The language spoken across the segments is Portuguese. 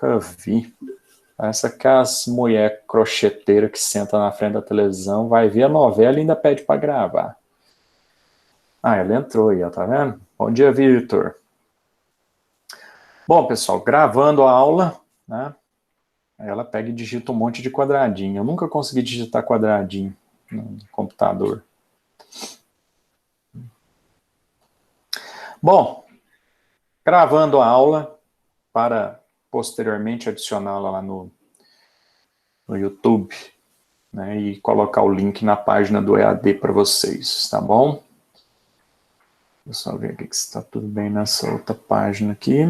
Nunca vi. Parece que as mulheres crocheteiras que sentam na frente da televisão vai ver a novela e ainda pede para gravar. Ah, ela entrou aí, ó, tá vendo? Bom dia, Vitor. Bom, pessoal, gravando a aula, né? Ela pega e digita um monte de quadradinho. Eu nunca consegui digitar quadradinho no computador. Bom, gravando a aula para posteriormente adicioná-la lá no YouTube, né, e colocar o link na página do EAD para vocês, tá bom? Deixa eu só ver aqui que está tudo bem nessa outra página aqui.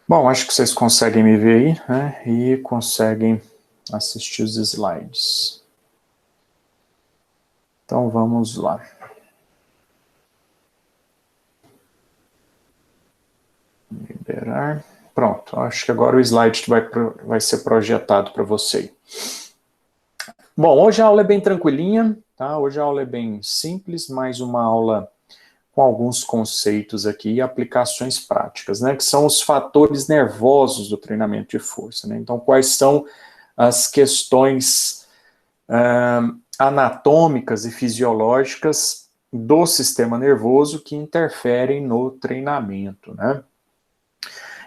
Bom, acho que vocês conseguem me ver aí, né, e conseguem assistir os slides. Então vamos lá. Liberar. Pronto, acho que agora o slide vai ser projetado para você. Bom, hoje a aula é bem tranquilinha, tá? Hoje a aula é bem simples, mais uma aula com alguns conceitos aqui e aplicações práticas, né? Que são os fatores nervosos do treinamento de força, né? Então, quais são as questões anatômicas e fisiológicas do sistema nervoso que interferem no treinamento, né?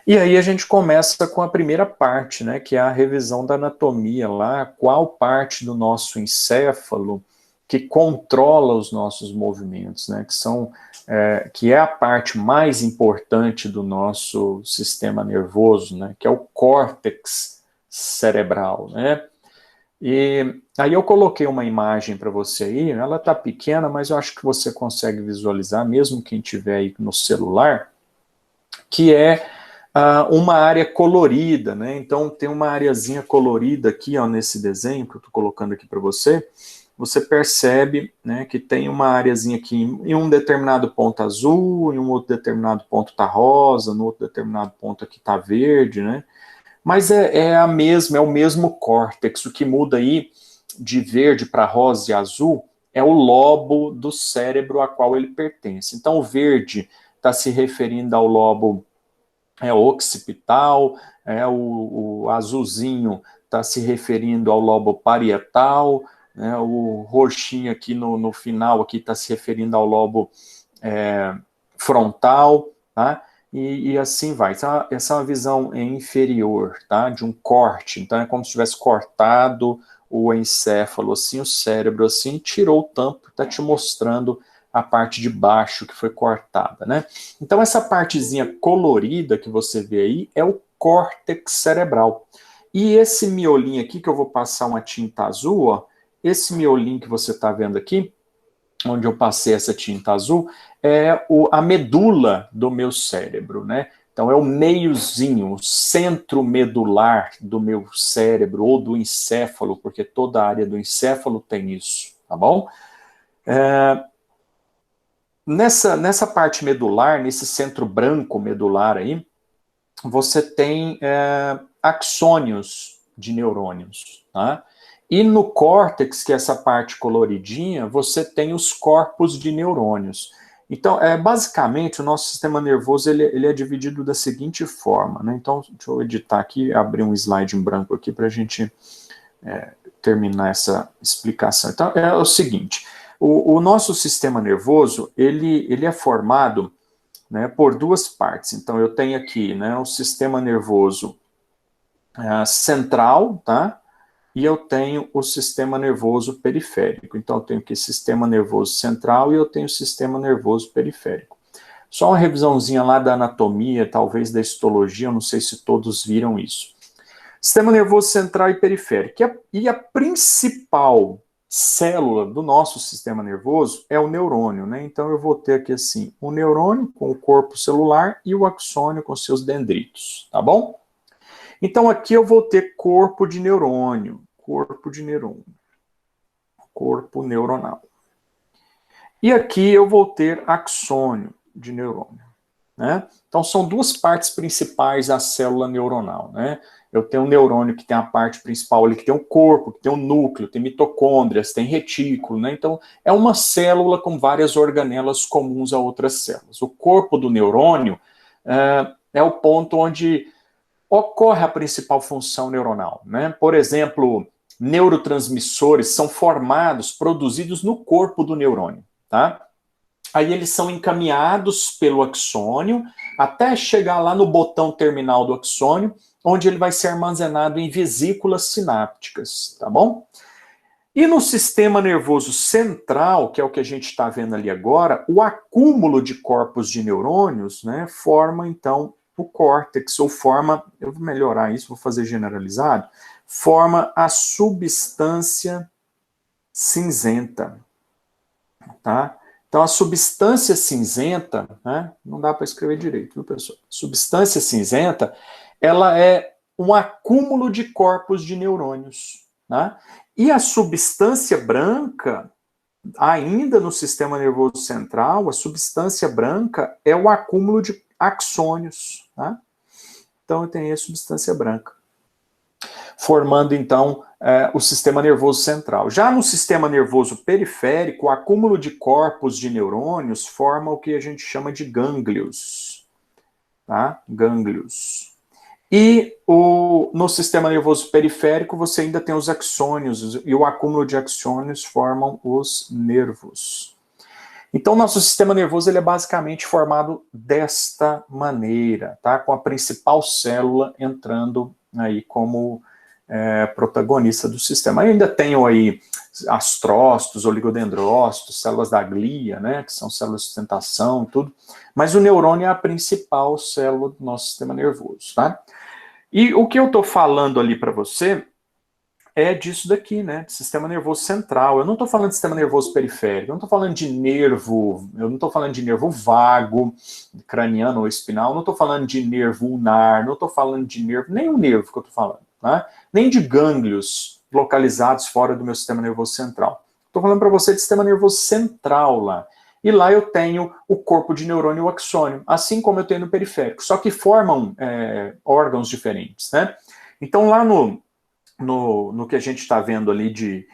E aí a gente começa com a primeira parte, né, que é a revisão da anatomia lá, qual parte do nosso encéfalo que controla os nossos movimentos, né, que é a parte mais importante do nosso sistema nervoso, né, que é o córtex cerebral, né. E aí eu coloquei uma imagem para você aí, ela está pequena, mas eu acho que você consegue visualizar, mesmo quem tiver aí no celular, que é uma área colorida, né? Então tem uma areazinha colorida aqui, ó, nesse desenho que eu estou colocando aqui para você. Você percebe, né, que tem uma areazinha aqui em um determinado ponto azul, em um outro determinado ponto está rosa, no outro determinado ponto aqui está verde, né? Mas é o mesmo córtex. O que muda aí de verde para rosa e azul é o lobo do cérebro a qual ele pertence. Então o verde está se referindo ao lobo occipital, o azulzinho está se referindo ao lobo parietal, né, o roxinho aqui no final aqui está se referindo ao lobo frontal, tá? E assim vai. Essa é uma visão inferior, tá? De um corte. Então é como se tivesse cortado o encéfalo assim, o cérebro assim, tirou o tampo, está te mostrando a parte de baixo que foi cortada, né? Então essa partezinha colorida que você vê aí é o córtex cerebral. E esse miolinho aqui, que eu vou passar uma tinta azul, ó, esse miolinho que você está vendo aqui, onde eu passei essa tinta azul, é a medula do meu cérebro, né? Então é o meiozinho, o centro medular do meu cérebro, ou do encéfalo, porque toda a área do encéfalo tem isso, tá bom? Nessa parte medular, nesse centro branco medular aí, você tem axônios de neurônios, tá? E no córtex, que é essa parte coloridinha, você tem os corpos de neurônios. Então, basicamente, o nosso sistema nervoso ele é dividido da seguinte forma, né? Então, deixa eu editar aqui, abrir um slide em branco aqui para a gente terminar essa explicação. Então, é o seguinte, o nosso sistema nervoso, ele é formado, né, por duas partes. Então, eu tenho aqui, né, o sistema nervoso central, tá? E eu tenho o sistema nervoso periférico. Então, eu tenho aqui sistema nervoso central e eu tenho sistema nervoso periférico. Só uma revisãozinha lá da anatomia, talvez da histologia, eu não sei se todos viram isso. Sistema nervoso central e periférico. E a principal célula do nosso sistema nervoso é o neurônio, né? Então eu vou ter aqui assim, o neurônio com o corpo celular e o axônio com seus dendritos, tá bom? Então aqui eu vou ter corpo neuronal. E aqui eu vou ter axônio de neurônio, né? Então são duas partes principais da célula neuronal, né? Eu tenho um neurônio que tem a parte principal ali, que tem o corpo, que tem o núcleo, tem mitocôndrias, tem retículo, né? Então, é uma célula com várias organelas comuns a outras células. O corpo do neurônio é o ponto onde ocorre a principal função neuronal, né? Por exemplo, neurotransmissores são formados, produzidos no corpo do neurônio, tá? Aí eles são encaminhados pelo axônio até chegar lá no botão terminal do axônio, onde ele vai ser armazenado em vesículas sinápticas, tá bom? E no sistema nervoso central, que é o que a gente está vendo ali agora, o acúmulo de corpos de neurônios, né, forma então o córtex, ou forma, eu vou melhorar isso, vou fazer generalizado, forma a substância cinzenta, tá? Então, a substância cinzenta, né, não dá para escrever direito, viu, pessoal? Substância cinzenta, ela é um acúmulo de corpos de neurônios, né? E a substância branca, ainda no sistema nervoso central, a substância branca é o acúmulo de axônios, tá? Então, eu tenho a substância branca, formando, então, o sistema nervoso central. Já no sistema nervoso periférico, o acúmulo de corpos de neurônios forma o que a gente chama de gânglios, tá? Gânglios. E no sistema nervoso periférico, você ainda tem os axônios, e o acúmulo de axônios formam os nervos. Então, nosso sistema nervoso ele é basicamente formado desta maneira, tá? Com a principal célula entrando aí como protagonista do sistema. Eu ainda tenho aí astrócitos, oligodendrócitos, células da glia, né, que são células de sustentação e tudo, mas o neurônio é a principal célula do nosso sistema nervoso, tá? E o que eu estou falando ali para você é disso daqui, né, de sistema nervoso central. Eu não estou falando de sistema nervoso periférico, eu não estou falando de nervo, eu não estou falando de nervo vago, craniano ou espinal, eu não estou falando de nervo ulnar, não estou falando de nervo, nenhum nervo que eu estou falando, né? Nem de gânglios localizados fora do meu sistema nervoso central. Estou falando para você de sistema nervoso central lá. E lá eu tenho o corpo de neurônio e o axônio, assim como eu tenho no periférico, só que formam órgãos diferentes, né? Então lá no que a gente está vendo ali de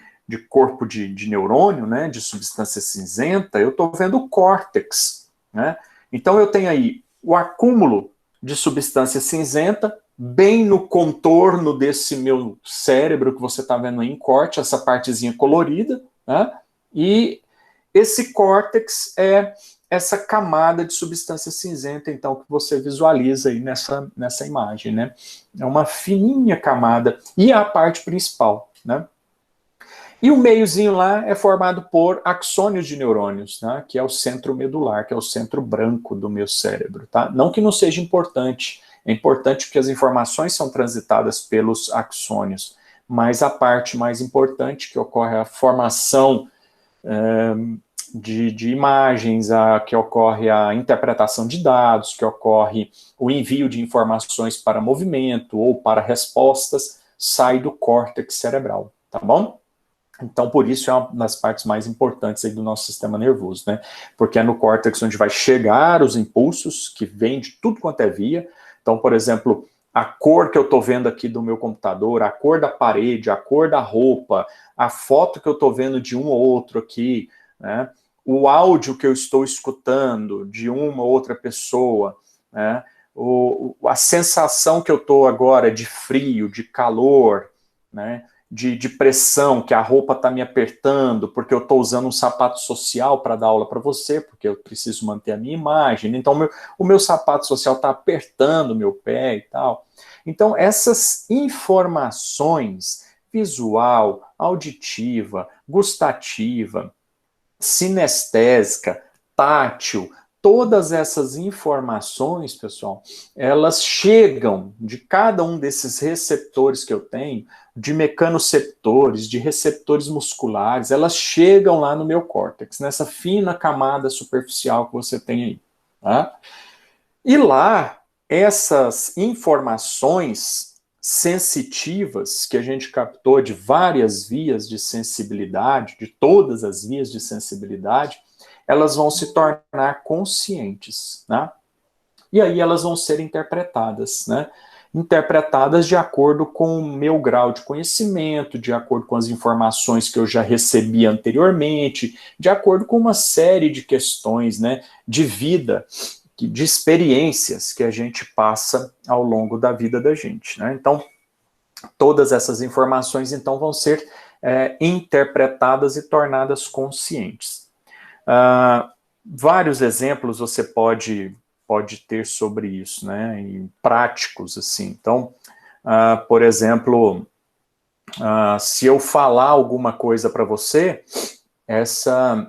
corpo de neurônio, né, de substância cinzenta, eu estou vendo o córtex, né? Então eu tenho aí o acúmulo de substância cinzenta bem no contorno desse meu cérebro que você está vendo aí em corte, essa partezinha colorida, né? E esse córtex é essa camada de substância cinzenta, então, que você visualiza aí nessa imagem, né? É uma fininha camada, e é a parte principal, né? E o meiozinho lá é formado por axônios de neurônios, né? Que é o centro medular, que é o centro branco do meu cérebro, tá? Não que não seja importante, é importante porque as informações são transitadas pelos axônios, mas a parte mais importante que ocorre é a formação de imagens, que ocorre a interpretação de dados, que ocorre o envio de informações para movimento ou para respostas, sai do córtex cerebral, tá bom? Então, por isso é uma das partes mais importantes aí do nosso sistema nervoso, né? Porque é no córtex onde vai chegar os impulsos, que vêm de tudo quanto é via. Então, por exemplo, a cor que eu estou vendo aqui do meu computador, a cor da parede, a cor da roupa, a foto que eu estou vendo de um ou outro aqui, né? O áudio que eu estou escutando de uma ou outra pessoa, né? A sensação que eu estou agora de frio, de calor, né? De pressão, que a roupa está me apertando, porque eu estou usando um sapato social para dar aula para você, porque eu preciso manter a minha imagem. Então, o meu sapato social está apertando o meu pé e tal. Então, essas informações visual, auditiva, gustativa, sinestésica, tátil, todas essas informações, pessoal, elas chegam de cada um desses receptores que eu tenho, de mecanoceptores, de receptores musculares, elas chegam lá no meu córtex, nessa fina camada superficial que você tem aí, tá? E lá, essas informações sensitivas que a gente captou de várias vias de sensibilidade, de todas as vias de sensibilidade, elas vão se tornar conscientes, né? E aí elas vão ser interpretadas, né? Interpretadas de acordo com o meu grau de conhecimento, de acordo com as informações que eu já recebi anteriormente, de acordo com uma série de questões, né, de vida de experiências que a gente passa ao longo da vida da gente, né? Então, todas essas informações, então, vão ser interpretadas e tornadas conscientes. Vários exemplos você pode ter sobre isso, né? E práticos, assim. Então, por exemplo, se eu falar alguma coisa para você,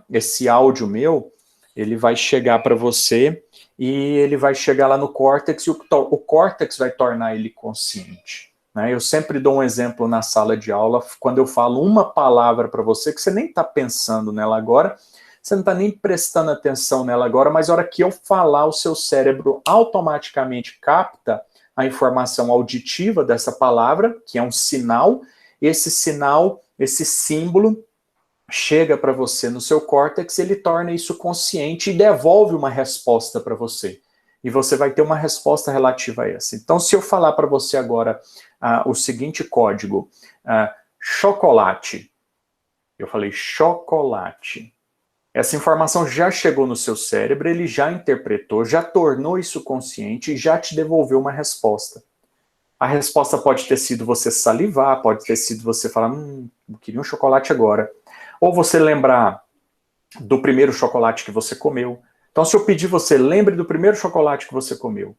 esse áudio meu, ele vai chegar para você e ele vai chegar lá no córtex e o córtex vai tornar ele consciente. Né? Eu sempre dou um exemplo na sala de aula, quando eu falo uma palavra para você, que você nem está pensando nela agora, você não está nem prestando atenção nela agora, mas a hora que eu falar, o seu cérebro automaticamente capta a informação auditiva dessa palavra, que é um sinal, esse sinal, esse símbolo, chega para você no seu córtex, ele torna isso consciente e devolve uma resposta para você. E você vai ter uma resposta relativa a essa. Então, se eu falar para você agora o seguinte código, chocolate, eu falei chocolate. Essa informação já chegou no seu cérebro, ele já interpretou, já tornou isso consciente e já te devolveu uma resposta. A resposta pode ter sido você salivar, pode ter sido você falar, eu queria um chocolate agora. Ou você lembrar do primeiro chocolate que você comeu. Então, se eu pedir você, lembre do primeiro chocolate que você comeu.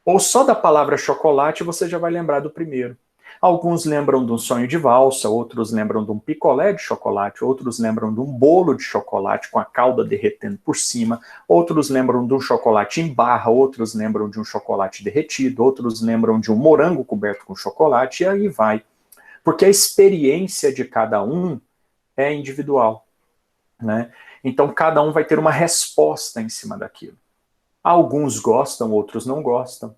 Ou só da palavra chocolate, você já vai lembrar do primeiro. Alguns lembram de um sonho de valsa, outros lembram de um picolé de chocolate, outros lembram de um bolo de chocolate com a calda derretendo por cima, outros lembram de um chocolate em barra, outros lembram de um chocolate derretido, outros lembram de um morango coberto com chocolate, e aí vai. Porque a experiência de cada um é individual, né? Então, cada um vai ter uma resposta em cima daquilo. Alguns gostam, outros não gostam.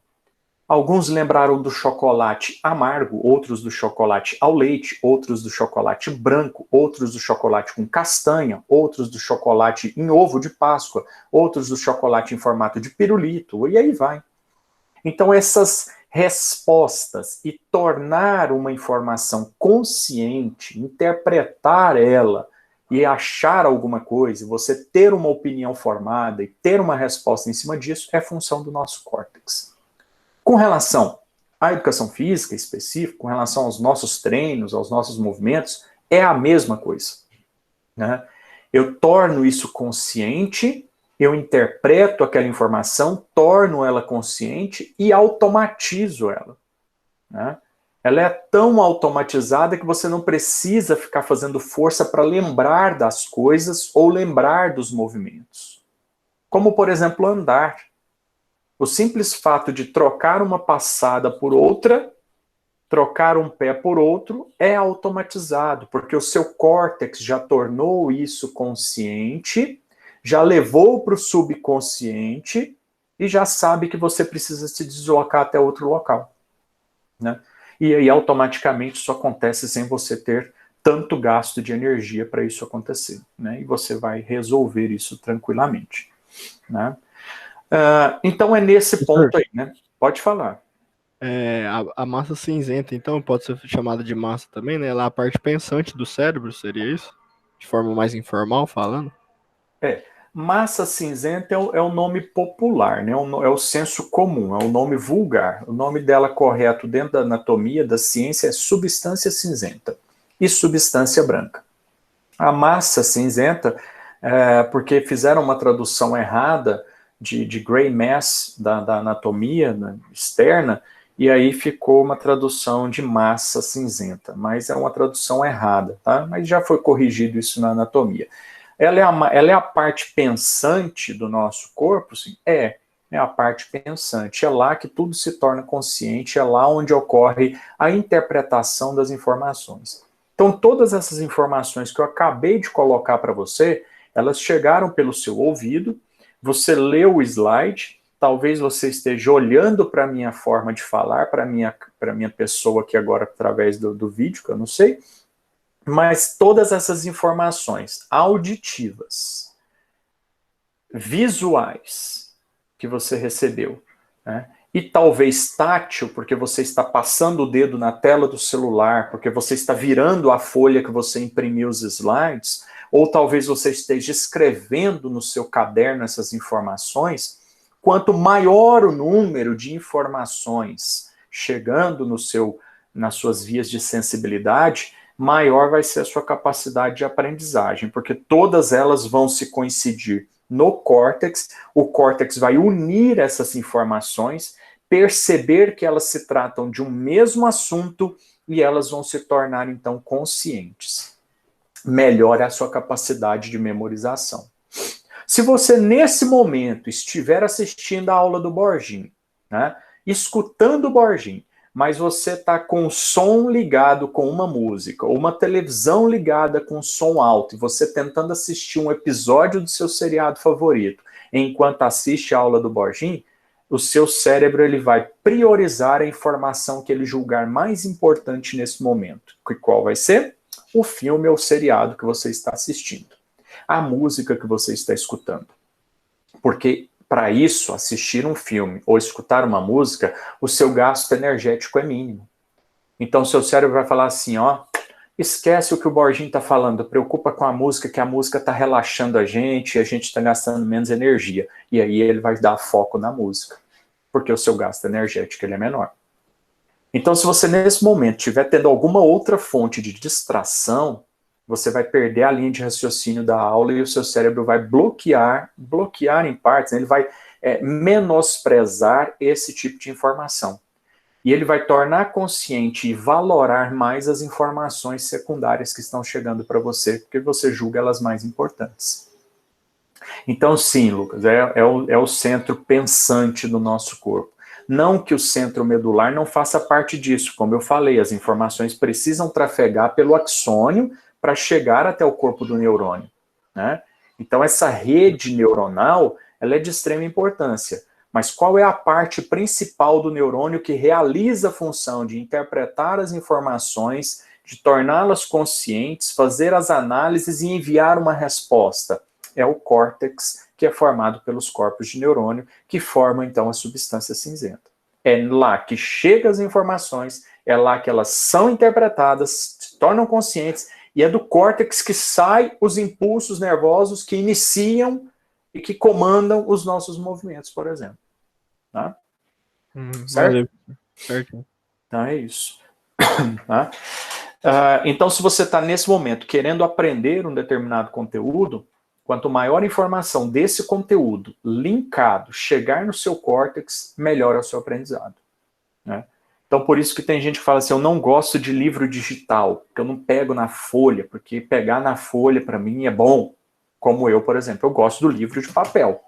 Alguns lembraram do chocolate amargo, outros do chocolate ao leite, outros do chocolate branco, outros do chocolate com castanha, outros do chocolate em ovo de Páscoa, outros do chocolate em formato de pirulito, e aí vai. Então, essas respostas e tornar uma informação consciente, interpretar ela e achar alguma coisa, você ter uma opinião formada e ter uma resposta em cima disso, é função do nosso córtex. Com relação à educação física específica, com relação aos nossos treinos, aos nossos movimentos, é a mesma coisa. Né? Eu torno isso consciente, eu interpreto aquela informação, torno ela consciente e automatizo ela. Né? Ela é tão automatizada que você não precisa ficar fazendo força para lembrar das coisas ou lembrar dos movimentos. Como, por exemplo, andar. O simples fato de trocar uma passada por outra, trocar um pé por outro, é automatizado, porque o seu córtex já tornou isso consciente, já levou para o subconsciente e já sabe que você precisa se deslocar até outro local. Né? E aí, automaticamente, isso acontece sem você ter tanto gasto de energia para isso acontecer. Né? E você vai resolver isso tranquilamente. Né? Então é nesse ponto aí, né? Pode falar. A massa cinzenta, então, pode ser chamada de massa também, né? Ela é a parte pensante do cérebro, seria isso? De forma mais informal, falando? Massa cinzenta é o nome popular, né? É o senso comum, é o nome vulgar. O nome dela correto dentro da anatomia, da ciência, é substância cinzenta e substância branca. A massa cinzenta, porque fizeram uma tradução errada de gray mass da anatomia, né, externa, e aí ficou uma tradução de massa cinzenta, mas é uma tradução errada, tá? Mas já foi corrigido isso na anatomia. Ela é a parte pensante do nosso corpo? Sim, é a parte pensante. É lá que tudo se torna consciente, é lá onde ocorre a interpretação das informações. Então, todas essas informações que eu acabei de colocar para você, elas chegaram pelo seu ouvido, você leu o slide, talvez você esteja olhando para a minha forma de falar, para a minha pessoa aqui agora através do vídeo, que eu não sei, mas todas essas informações auditivas, visuais, que você recebeu, né? E talvez tátil, porque você está passando o dedo na tela do celular, porque você está virando a folha que você imprimiu os slides, ou talvez você esteja escrevendo no seu caderno essas informações, quanto maior o número de informações chegando nas suas vias de sensibilidade, maior vai ser a sua capacidade de aprendizagem, porque todas elas vão se coincidir no córtex, o córtex vai unir essas informações, perceber que elas se tratam de um mesmo assunto e elas vão se tornar, então, conscientes. Melhora a sua capacidade de memorização. Se você, nesse momento, estiver assistindo a aula do Borginho, né, escutando o Borginho, mas você está com o som ligado com uma música, ou uma televisão ligada com som alto, e você tentando assistir um episódio do seu seriado favorito, enquanto assiste a aula do Borginho, o seu cérebro ele vai priorizar a informação que ele julgar mais importante nesse momento. Qual vai ser? O filme ou o seriado que você está assistindo. A música que você está escutando. Porque, para isso, assistir um filme ou escutar uma música, o seu gasto energético é mínimo. Então, seu cérebro vai falar assim, ó, esquece o que o Borginho está falando, preocupa com a música, que a música está relaxando a gente e a gente está gastando menos energia. E aí ele vai dar foco na música, porque o seu gasto energético ele é menor. Então, se você nesse momento estiver tendo alguma outra fonte de distração, você vai perder a linha de raciocínio da aula e o seu cérebro vai bloquear em partes, né? Ele vai menosprezar esse tipo de informação. E ele vai tornar consciente e valorar mais as informações secundárias que estão chegando para você, porque você julga elas mais importantes. Então, sim, Lucas, é o centro pensante do nosso corpo. Não que o centro medular não faça parte disso. Como eu falei, as informações precisam trafegar pelo axônio para chegar até o corpo do neurônio, né? Então, essa rede neuronal, ela é de extrema importância. Mas qual é a parte principal do neurônio que realiza a função de interpretar as informações, de torná-las conscientes, fazer as análises e enviar uma resposta? É o córtex, que é formado pelos corpos de neurônio, que formam, então, a substância cinzenta. É lá que chegam as informações, é lá que elas são interpretadas, se tornam conscientes, e é do córtex que saem os impulsos nervosos que iniciam e que comandam os nossos movimentos, por exemplo. Tá? Certo? Certo. Então é isso. Tá? Então, se você está nesse momento querendo aprender um determinado conteúdo, quanto maior a informação desse conteúdo linkado chegar no seu córtex, melhor é o seu aprendizado. Né? Então, por isso que tem gente que fala assim, eu não gosto de livro digital, porque eu não pego na folha, porque pegar na folha, para mim, é bom. Como eu, por exemplo, eu gosto do livro de papel.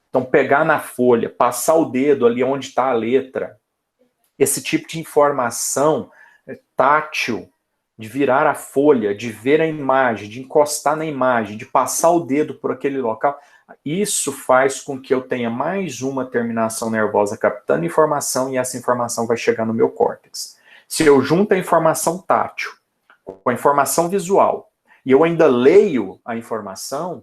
Então, pegar na folha, passar o dedo ali onde está a letra, esse tipo de informação tátil, de virar a folha, de ver a imagem, de encostar na imagem, de passar o dedo por aquele local, isso faz com que eu tenha mais uma terminação nervosa captando informação e essa informação vai chegar no meu córtex. Se eu junto a informação tátil com a informação visual e eu ainda leio a informação,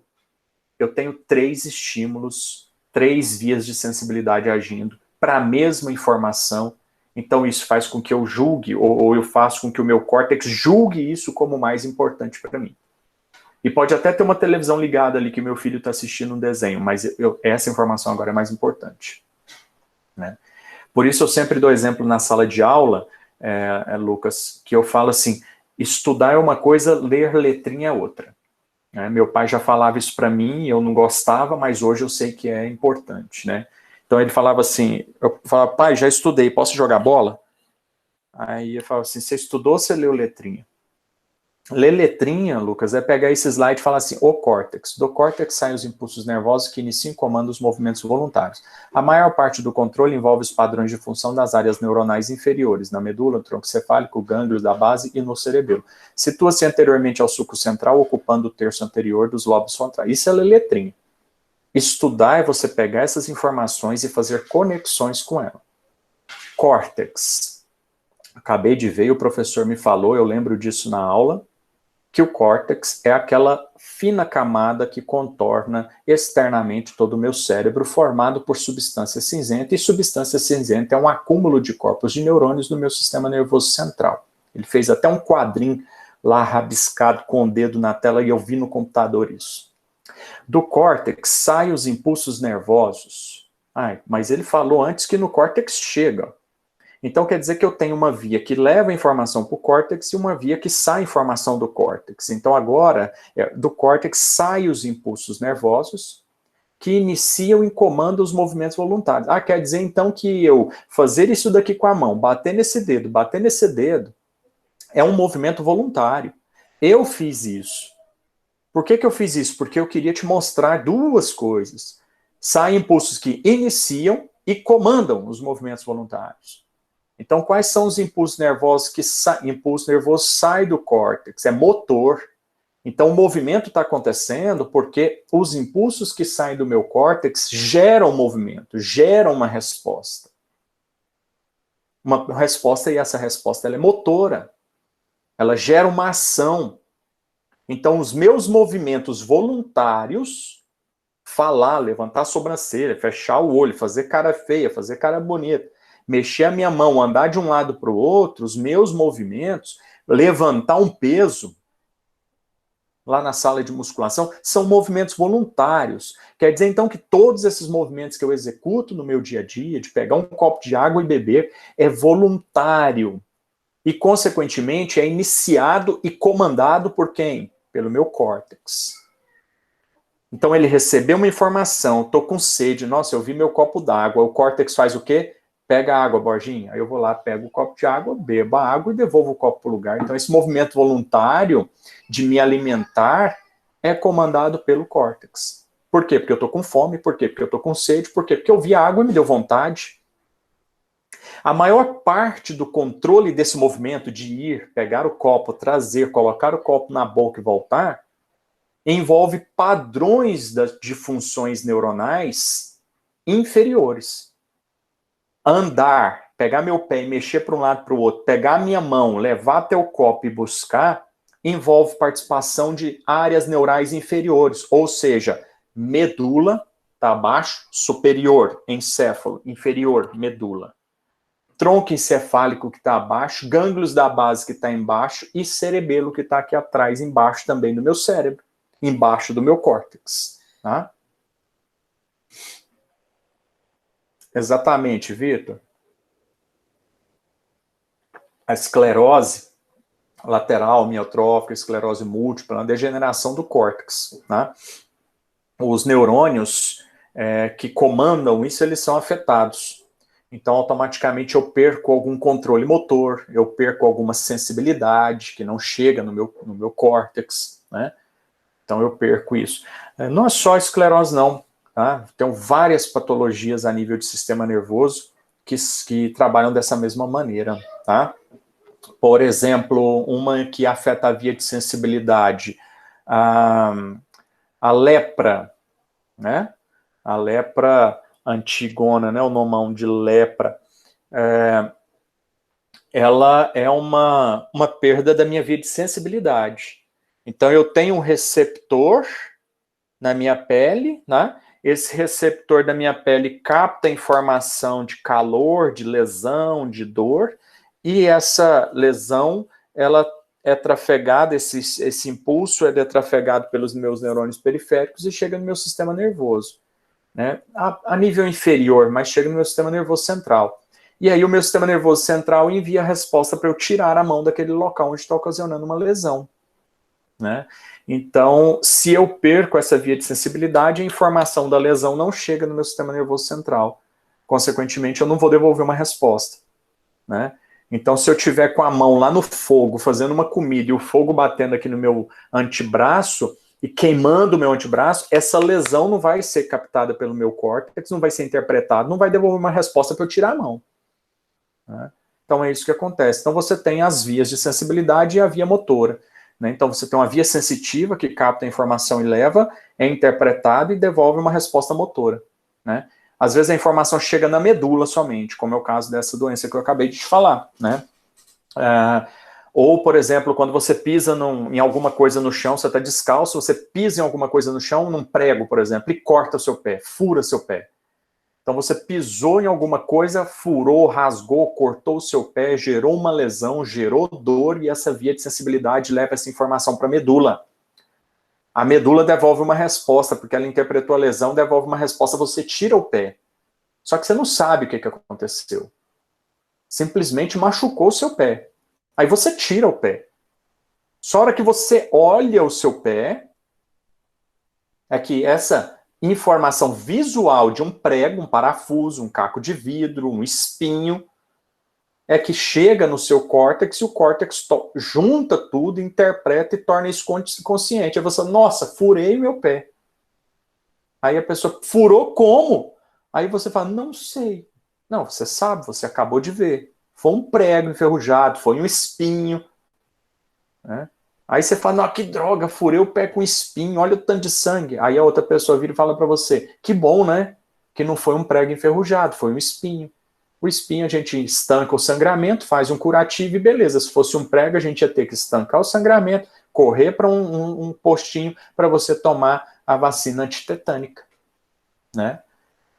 eu tenho 3 estímulos, 3 vias de sensibilidade agindo para a mesma informação. Então isso faz com que eu julgue, ou eu faço com que o meu córtex julgue isso como mais importante para mim. E pode até ter uma televisão ligada ali que meu filho está assistindo um desenho, mas essa informação agora é mais importante. Né? Por isso eu sempre dou exemplo na sala de aula, Lucas, que eu falo assim, estudar é uma coisa, ler letrinha é outra. Meu pai já falava isso para mim, eu não gostava, mas hoje eu sei que é importante. Né? Então ele falava assim, eu falava, pai, já estudei, posso jogar bola? Aí eu falava assim, você estudou ou você leu letrinha? Ler letrinha, Lucas, é pegar esse slide e falar assim, o córtex. Do córtex saem os impulsos nervosos que iniciam e comandam os movimentos voluntários. A maior parte do controle envolve os padrões de função das áreas neuronais inferiores, na medula, no tronco cefálico, gânglios da base e no cerebelo. Situa-se anteriormente ao sulco central, ocupando o terço anterior dos lobos frontais. Isso é ler letrinha. Estudar é você pegar essas informações e fazer conexões com ela. Córtex. Acabei de ver, o professor me falou, eu lembro disso na aula, que o córtex é aquela fina camada que contorna externamente todo o meu cérebro, formado por substância cinzenta, e substância cinzenta é um acúmulo de corpos de neurônios no meu sistema nervoso central. Ele fez até um quadrinho lá rabiscado com o dedo na tela e eu vi no computador isso. Do córtex saem os impulsos nervosos Ai, mas ele falou antes que no córtex chega. Então quer dizer que eu tenho uma via que leva a informação para o córtex e uma via que sai a informação do córtex. Então agora, do córtex saem os impulsos nervosos que iniciam e comandam os movimentos voluntários. Ah, quer dizer então que eu fazer isso daqui com a mão, bater nesse dedo, é um movimento voluntário. Eu fiz isso. Por que eu fiz isso? Porque eu queria te mostrar duas coisas. Saem impulsos que iniciam e comandam os movimentos voluntários. Então, quais são os impulsos nervosos que impulso nervoso sai do córtex? É motor. Então, o movimento está acontecendo porque os impulsos que saem do meu córtex geram movimento, geram uma resposta. Uma resposta, e essa resposta ela é motora. Ela gera uma ação. Então, os meus movimentos voluntários, falar, levantar a sobrancelha, fechar o olho, fazer cara feia, fazer cara bonita, mexer a minha mão, andar de um lado para o outro, os meus movimentos, levantar um peso, lá na sala de musculação, são movimentos voluntários. Quer dizer, então, que todos esses movimentos que eu executo no meu dia a dia, de pegar um copo de água e beber, é voluntário. E, consequentemente, é iniciado e comandado por quem? Pelo meu córtex. Então, ele recebeu uma informação, estou com sede, nossa, eu vi meu copo d'água, o córtex faz o quê? Pega a água, Borginha. Aí eu vou lá, pego o copo de água, bebo a água e devolvo o copo para o lugar. Então, esse movimento voluntário de me alimentar é comandado pelo córtex. Por quê? Porque eu estou com fome. Por quê? Porque eu estou com sede. Por quê? Porque eu vi a água e me deu vontade. A maior parte do controle desse movimento de ir, pegar o copo, trazer, colocar o copo na boca e voltar, envolve padrões de funções neuronais inferiores. Andar, pegar meu pé e mexer para um lado para o outro, pegar minha mão, levar até o copo e buscar, envolve participação de áreas neurais inferiores, ou seja, medula, está abaixo, superior, encéfalo, inferior, medula. Tronco encefálico que está abaixo, gânglios da base que está embaixo e cerebelo que está aqui atrás, embaixo também do meu cérebro, embaixo do meu córtex. Tá? Exatamente, Vitor. A esclerose lateral, miotrófica, esclerose múltipla, a degeneração do córtex. Tá? Os neurônios que comandam isso, eles são afetados. Então, automaticamente, eu perco algum controle motor, eu perco alguma sensibilidade que não chega no meu córtex, né? Então, eu perco isso. Não é só esclerose, não. Tá? Tem várias patologias a nível de sistema nervoso que trabalham dessa mesma maneira. Tá? Por exemplo, uma que afeta a via de sensibilidade, a lepra, né? A lepra antigona, né, o nomão de lepra, ela é uma perda da minha via de sensibilidade. Então, eu tenho um receptor na minha pele, né? Esse receptor da minha pele capta informação de calor, de lesão, de dor, e essa lesão, ela é trafegada, esse impulso é trafegado pelos meus neurônios periféricos e chega no meu sistema nervoso. Né, a nível inferior, mas chega no meu sistema nervoso central. E aí o meu sistema nervoso central envia a resposta para eu tirar a mão daquele local onde está ocasionando uma lesão. Né? Então, se eu perco essa via de sensibilidade, a informação da lesão não chega no meu sistema nervoso central. Consequentemente, eu não vou devolver uma resposta. Né? Então, se eu tiver com a mão lá no fogo, fazendo uma comida, e o fogo batendo aqui no meu antebraço, e queimando o meu antebraço, essa lesão não vai ser captada pelo meu córtex, não vai ser interpretada, não vai devolver uma resposta para eu tirar a mão. Né? Então é isso que acontece. Então você tem as vias de sensibilidade e a via motora. Né? Então você tem uma via sensitiva que capta a informação e leva, é interpretada e devolve uma resposta motora. Né? Às vezes a informação chega na medula somente, como é o caso dessa doença que eu acabei de te falar. Né? Ou, por exemplo, quando você pisa em alguma coisa no chão, você está descalço, você pisa em alguma coisa no chão, num prego, por exemplo, e corta o seu pé, fura seu pé. Então você pisou em alguma coisa, furou, rasgou, cortou o seu pé, gerou uma lesão, gerou dor, e essa via de sensibilidade leva essa informação para a medula. A medula devolve uma resposta, porque ela interpretou a lesão, devolve uma resposta, você tira o pé. Só que você não sabe o que aconteceu. Simplesmente machucou o seu pé. Aí você tira o pé. Só a hora que você olha o seu pé, é que essa informação visual de um prego, um parafuso, um caco de vidro, um espinho, é que chega no seu córtex e o córtex junta tudo, interpreta e torna isso consciente. Aí você, nossa, furei o meu pé. Aí a pessoa, furou como? Aí você fala, não sei. Não, você sabe, você acabou de ver. Foi um prego enferrujado, foi um espinho. Né? Aí você fala, não, que droga, furei o pé com espinho, olha o tanto de sangue. Aí a outra pessoa vira e fala para você, que bom, né? Que não foi um prego enferrujado, foi um espinho. O espinho a gente estanca o sangramento, faz um curativo e beleza. Se fosse um prego, a gente ia ter que estancar o sangramento, correr para um postinho para você tomar a vacina antitetânica. Né?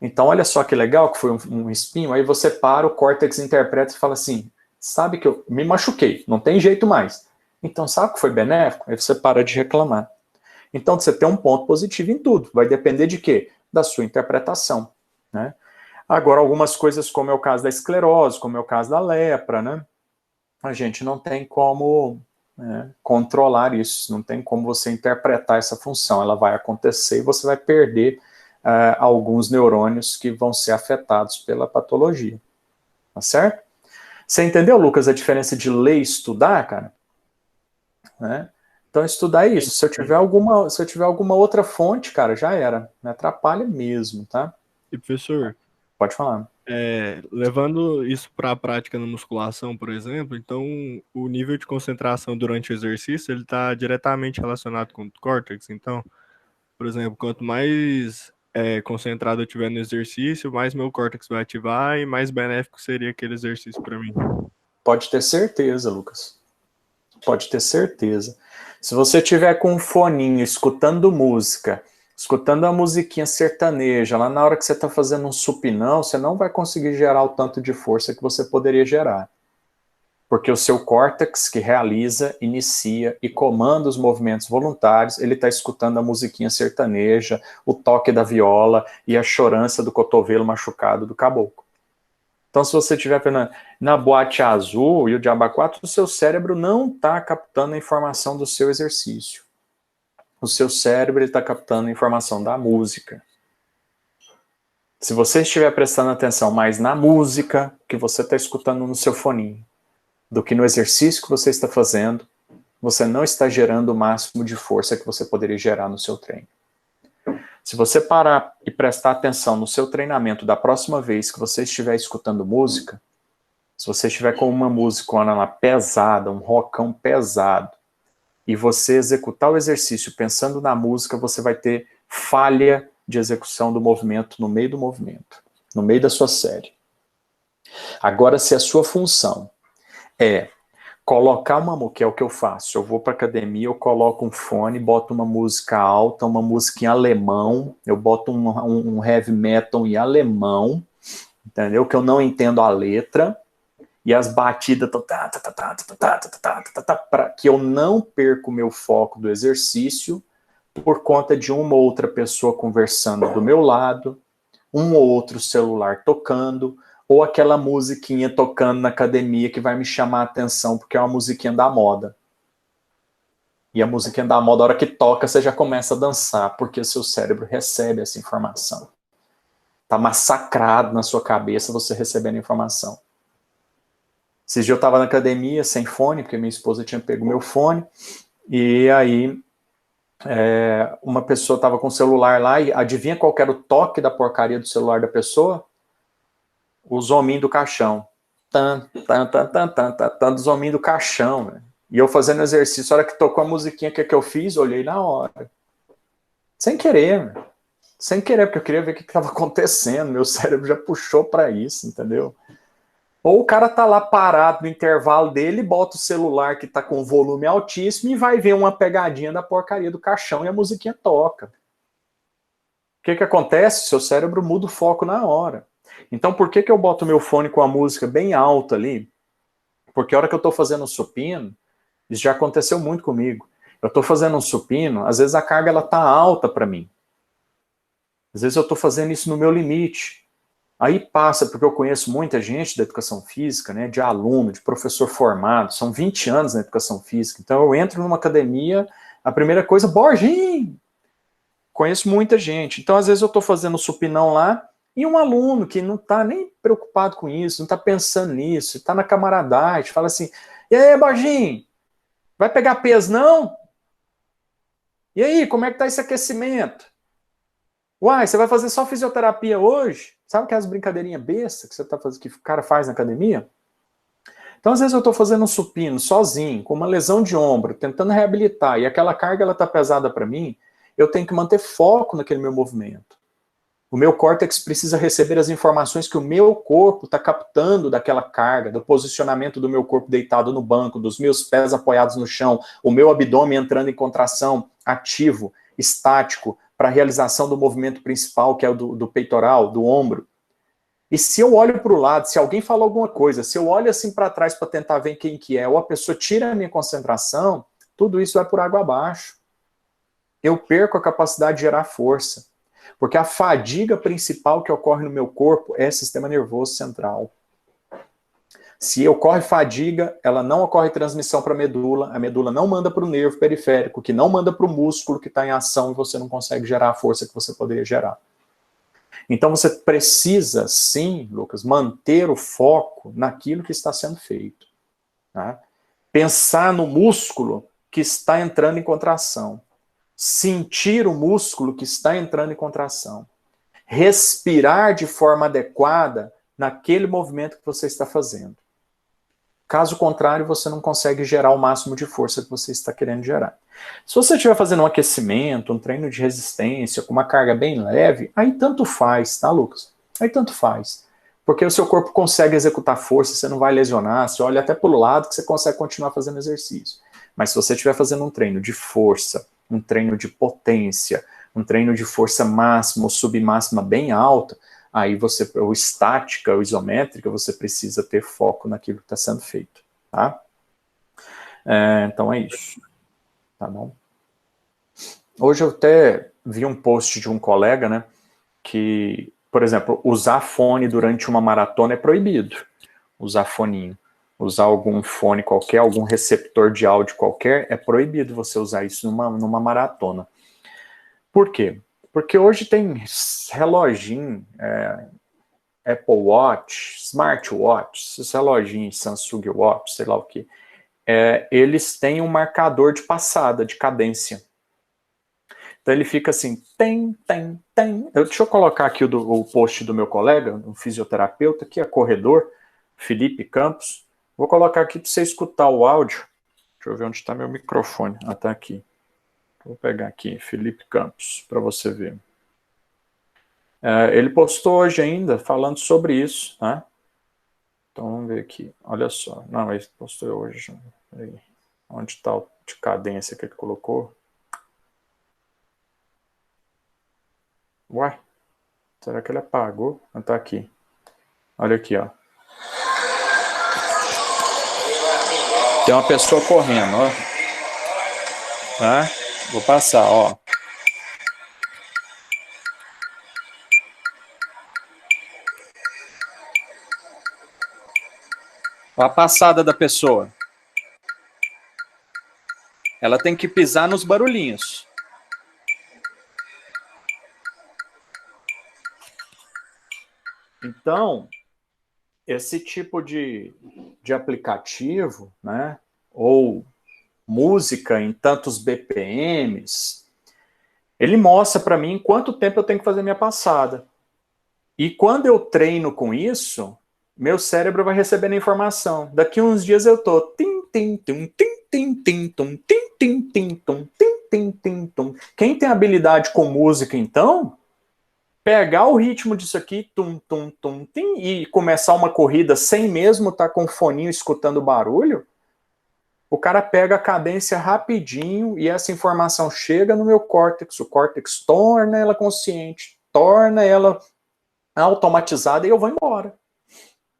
Então, olha só que legal que foi um espinho. Aí você para, o córtex interpreta e fala assim, sabe que eu me machuquei, não tem jeito mais. Então, sabe que foi benéfico? Aí você para de reclamar. Então, você tem um ponto positivo em tudo. Vai depender de quê? Da sua interpretação. Né? Agora, algumas coisas, como é o caso da esclerose, como é o caso da lepra, né? A gente não tem como controlar isso, não tem como você interpretar essa função. Ela vai acontecer e você vai perder alguns neurônios que vão ser afetados pela patologia. Tá certo? Você entendeu, Lucas, a diferença de ler e estudar, cara? Né? Então, estudar é isso. Se eu tiver alguma outra fonte, cara, já era. Me atrapalha mesmo, tá? E professor, Pode falar. levando isso para a prática na musculação, por exemplo, então o nível de concentração durante o exercício ele está diretamente relacionado com o córtex. Então, por exemplo, quanto mais concentrado eu estiver no exercício, mais meu córtex vai ativar e mais benéfico seria aquele exercício para mim. Pode ter certeza, Lucas. Pode ter certeza. Se você tiver com um foninho escutando música, escutando a musiquinha sertaneja, lá na hora que você está fazendo um supinão, você não vai conseguir gerar o tanto de força que você poderia gerar. Porque o seu córtex, que realiza, inicia e comanda os movimentos voluntários, ele está escutando a musiquinha sertaneja, o toque da viola e a chorança do cotovelo machucado do caboclo. Então, se você estiver na boate azul e o diabo 4, o seu cérebro não está captando a informação do seu exercício. O seu cérebro está captando a informação da música. Se você estiver prestando atenção mais na música que você está escutando no seu foninho, do que no exercício que você está fazendo, você não está gerando o máximo de força que você poderia gerar no seu treino. Se você parar e prestar atenção no seu treinamento da próxima vez que você estiver escutando música, se você estiver com uma música lá pesada, um rockão pesado, e você executar o exercício pensando na música, você vai ter falha de execução do movimento no meio do movimento, no meio da sua série. Agora, se a sua função é colocar que é o que eu faço, eu vou para academia, eu coloco um fone, boto uma música alta, uma música em alemão, eu boto um heavy metal em alemão, entendeu? Que eu não entendo a letra, e as batidas, para que eu não perca o meu foco do exercício por conta de uma ou outra pessoa conversando do meu lado, um ou outro celular tocando, ou aquela musiquinha tocando na academia que vai me chamar a atenção porque é uma musiquinha da moda. E a musiquinha da moda, a hora que toca, você já começa a dançar, porque o seu cérebro recebe essa informação. Tá massacrado na sua cabeça você recebendo a informação. Esses dias eu estava na academia sem fone, porque minha esposa tinha pego meu fone, e aí uma pessoa estava com o celular lá, e adivinha qual era o toque da porcaria do celular da pessoa? Os hominhos do caixão. Dos hominhos do caixão. Né? E eu fazendo exercício, a hora que tocou a musiquinha que eu fiz, olhei na hora. Sem querer, né? Sem querer, porque eu queria ver o que estava acontecendo. Meu cérebro já puxou para isso, entendeu? Ou o cara tá lá parado no intervalo dele, bota o celular que tá com volume altíssimo e vai ver uma pegadinha da porcaria do caixão e a musiquinha toca. O que acontece? Seu cérebro muda o foco na hora. Então, por que eu boto meu fone com a música bem alta ali? Porque a hora que eu tô fazendo um supino, isso já aconteceu muito comigo. Eu tô fazendo um supino, às vezes a carga ela tá alta para mim. Às vezes eu tô fazendo isso no meu limite. Aí passa, porque eu conheço muita gente da educação física, né, de aluno, de professor formado, são 20 anos na educação física, então eu entro numa academia, a primeira coisa, Borginho! Conheço muita gente, então às vezes eu estou fazendo supinão lá, e um aluno que não está nem preocupado com isso, não está pensando nisso, está na camaradagem, fala assim, e aí, Borginho, vai pegar peso não? E aí, como é que tá esse aquecimento? Uai, você vai fazer só fisioterapia hoje? Sabe aquelas brincadeirinhas bestas que você tá fazendo, que o cara faz na academia? Então, às vezes eu estou fazendo um supino sozinho, com uma lesão de ombro, tentando reabilitar, e aquela carga ela tá pesada para mim, eu tenho que manter foco naquele meu movimento. O meu córtex precisa receber as informações que o meu corpo está captando daquela carga, do posicionamento do meu corpo deitado no banco, dos meus pés apoiados no chão, o meu abdômen entrando em contração, ativo, estático, para a realização do movimento principal, que é o do peitoral, do ombro. E se eu olho para o lado, se alguém fala alguma coisa, se eu olho assim para trás para tentar ver quem que é, ou a pessoa tira a minha concentração, tudo isso vai por água abaixo. Eu perco a capacidade de gerar força. Porque a fadiga principal que ocorre no meu corpo é sistema nervoso central. Se ocorre fadiga, ela não ocorre transmissão para a medula não manda para o nervo periférico, que não manda para o músculo que está em ação e você não consegue gerar a força que você poderia gerar. Então você precisa, sim, Lucas, manter o foco naquilo que está sendo feito. Tá? Pensar no músculo que está entrando em contração. Sentir o músculo que está entrando em contração. Respirar de forma adequada naquele movimento que você está fazendo. Caso contrário, você não consegue gerar o máximo de força que você está querendo gerar. Se você estiver fazendo um aquecimento, um treino de resistência, com uma carga bem leve, aí tanto faz, tá, Lucas? Aí tanto faz. Porque o seu corpo consegue executar força, você não vai lesionar, você olha até pelo lado que você consegue continuar fazendo exercício. Mas se você estiver fazendo um treino de força, um treino de potência, um treino de força máxima ou submáxima bem alta, aí você, ou estática, ou isométrica, você precisa ter foco naquilo que está sendo feito, tá? Então é isso, tá bom? Hoje eu até vi um post de um colega, né, que, por exemplo, usar fone durante uma maratona é proibido, usar foninho. Usar algum fone qualquer, algum receptor de áudio qualquer, é proibido você usar isso numa maratona. Por quê? Porque hoje tem reloginho, Apple Watch, Smartwatch, esses reloginhos, Samsung Watch, sei lá o que, eles têm um marcador de passada, de cadência. Então ele fica assim, tem. Deixa eu colocar aqui o post do meu colega, um fisioterapeuta, que é corredor, Felipe Campos. Vou colocar aqui para você escutar o áudio. Deixa eu ver onde está meu microfone. Ah, tá aqui. Vou pegar aqui, Felipe Campos, para você ver. Ele postou hoje ainda, falando sobre isso, né? Então vamos ver aqui. Olha só. Não, ele postou hoje. Peraí. Onde está o de cadência que ele colocou? Ué? Será que ele apagou? Não, tá aqui. Olha aqui, ó. Tem uma pessoa correndo, ó. Tá? Vou passar, ó. A passada da pessoa. Ela tem que pisar nos barulhinhos. Então, esse tipo de aplicativo, né, ou música em tantos BPMs, ele mostra para mim quanto tempo eu tenho que fazer minha passada. E quando eu treino com isso, meu cérebro vai recebendo a informação. Daqui uns dias eu tô tim tim tim tim tim tim tum tim tim tim tum tim tim tim tum. Quem tem habilidade com música, então, pegar o ritmo disso aqui, tum tum tum tim, e começar uma corrida sem mesmo estar com o foninho escutando barulho, o cara pega a cadência rapidinho e essa informação chega no meu córtex, o córtex torna ela consciente, torna ela automatizada e eu vou embora.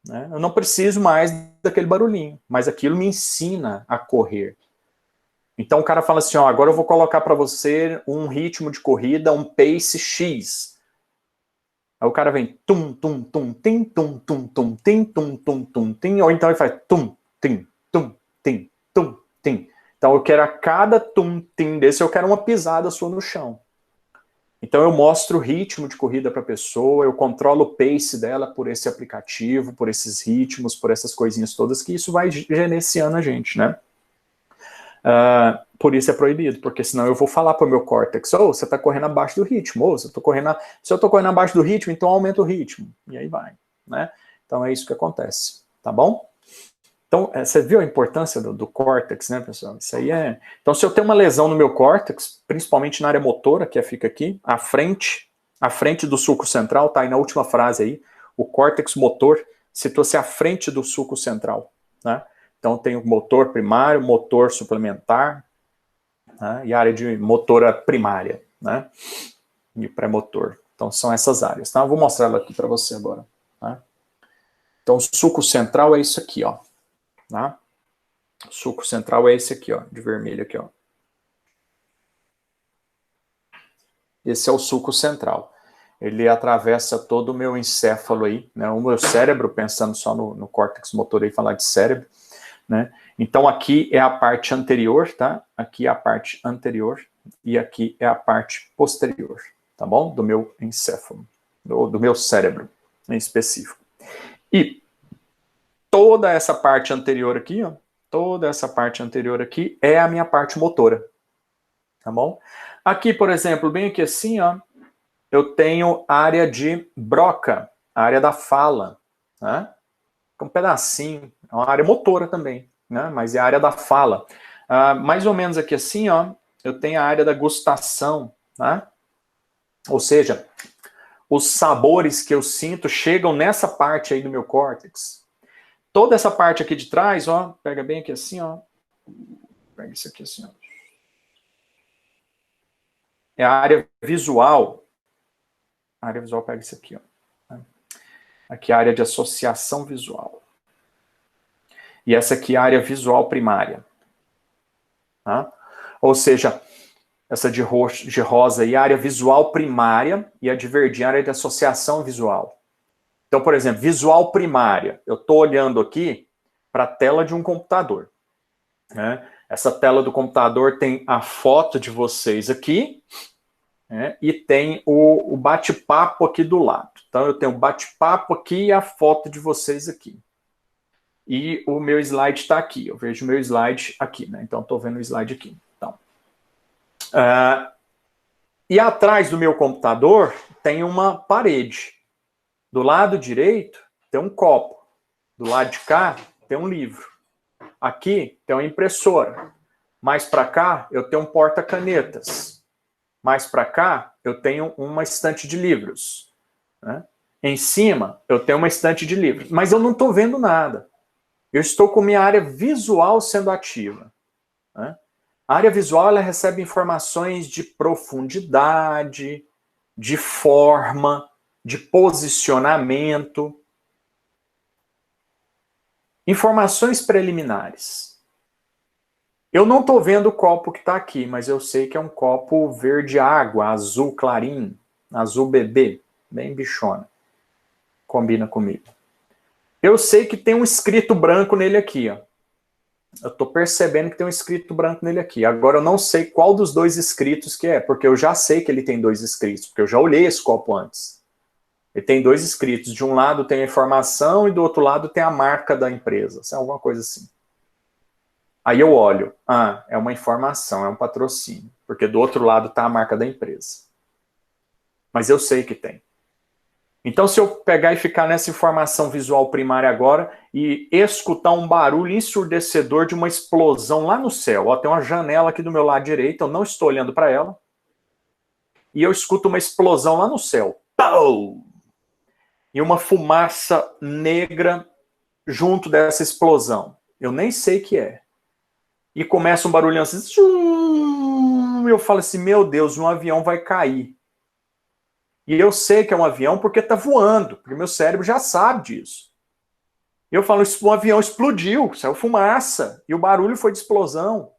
Né? Eu não preciso mais daquele barulhinho, mas aquilo me ensina a correr. Então o cara fala assim, ó, agora eu vou colocar para você um ritmo de corrida, um pace X. Aí o cara vem tum, tum, tum, tim, tum, tum, tum, tim, tum, tum, tum, tim, ou então ele faz tum, tim, tum, tim, tum, tim. Então eu quero a cada tum, tim desse, eu quero uma pisada sua no chão. Então eu mostro o ritmo de corrida para a pessoa, eu controlo o pace dela por esse aplicativo, por esses ritmos, por essas coisinhas todas, que isso vai gerenciando a gente, né? Por isso é proibido, porque senão eu vou falar para o meu córtex, você está correndo abaixo do ritmo, se eu estou correndo abaixo do ritmo, então aumenta o ritmo, e aí vai, né? Então é isso que acontece, tá bom? Então, você viu a importância do córtex, né, pessoal? Isso aí é... Então, se eu tenho uma lesão no meu córtex, principalmente na área motora, que fica aqui, à frente do sulco central, tá aí na última frase aí, o córtex motor citou-se à frente do sulco central, né? Então, tem o motor primário, motor suplementar, né, e a área de motora primária, né? E pré-motor. Então, são essas áreas, tá? Eu vou mostrar ela aqui para você agora, tá? Então, o sulco central é isso aqui, ó. Tá? O sulco central é esse aqui, ó, de vermelho aqui, ó. Esse é o sulco central. Ele atravessa todo o meu encéfalo aí, né? O meu cérebro, pensando só no córtex motor aí, falar de cérebro, né? Então aqui é a parte anterior, tá? Aqui é a parte anterior e aqui é a parte posterior, tá bom? Do meu encéfalo, do meu cérebro em específico. E toda essa parte anterior aqui, ó, toda essa parte anterior aqui é a minha parte motora, tá bom? Aqui, por exemplo, bem aqui assim, ó, eu tenho área de Broca, a área da fala, né? Um pedacinho, é uma área motora também, né? Mas é a área da fala. Mais ou menos aqui assim, ó, eu tenho a área da gustação, né? Ou seja, os sabores que eu sinto chegam nessa parte aí do meu córtex. Toda essa parte aqui de trás, ó, pega bem aqui assim, ó. Pega isso aqui assim, ó. É a área visual. A área visual pega isso aqui, ó. Aqui é a área de associação visual. E essa aqui é a área visual primária. Tá? Ou seja, essa de rosa aí é a área visual primária e a de verdinha é a área de associação visual. Então, por exemplo, visual primária. Eu estou olhando aqui para a tela de um computador. Né? Essa tela do computador tem a foto de vocês aqui, né? E tem o bate-papo aqui do lado. Então, eu tenho o bate-papo aqui e a foto de vocês aqui. E o meu slide está aqui. Eu vejo o meu slide aqui, né? Então, estou vendo o slide aqui. Então, e atrás do meu computador tem uma parede. Do lado direito tem um copo. Do lado de cá tem um livro. Aqui tem uma impressora. Mais para cá eu tenho um porta-canetas. Mais para cá eu tenho uma estante de livros. Né? Em cima eu tenho uma estante de livros. Mas eu não estou vendo nada. Eu estou com minha área visual sendo ativa. Né? A área visual ela recebe informações de profundidade, de forma, de posicionamento. Informações preliminares. Eu não estou vendo o copo que está aqui, mas eu sei que é um copo verde água, azul clarinho, azul bebê, bem bichona. Combina comigo. Eu sei que tem um escrito branco nele aqui, ó. Eu estou percebendo que tem um escrito branco nele aqui. Agora eu não sei qual dos dois escritos que é, porque eu já sei que ele tem dois escritos, porque eu já olhei esse copo antes. Ele tem dois escritos. De um lado tem a informação e do outro lado tem a marca da empresa. Isso é alguma coisa assim. Aí eu olho. É uma informação, é um patrocínio. Porque do outro lado está a marca da empresa. Mas eu sei que tem. Então, se eu pegar e ficar nessa informação visual primária agora e escutar um barulho ensurdecedor de uma explosão lá no céu. Ó, tem uma janela aqui do meu lado direito, eu não estou olhando para ela. E eu escuto uma explosão lá no céu. Pau! E uma fumaça negra junto dessa explosão. Eu nem sei o que é. E começa um barulhão assim. E eu falo assim, meu Deus, um avião vai cair. E eu sei que é um avião porque está voando, porque meu cérebro já sabe disso. E eu falo, um avião explodiu, saiu fumaça, e o barulho foi de explosão.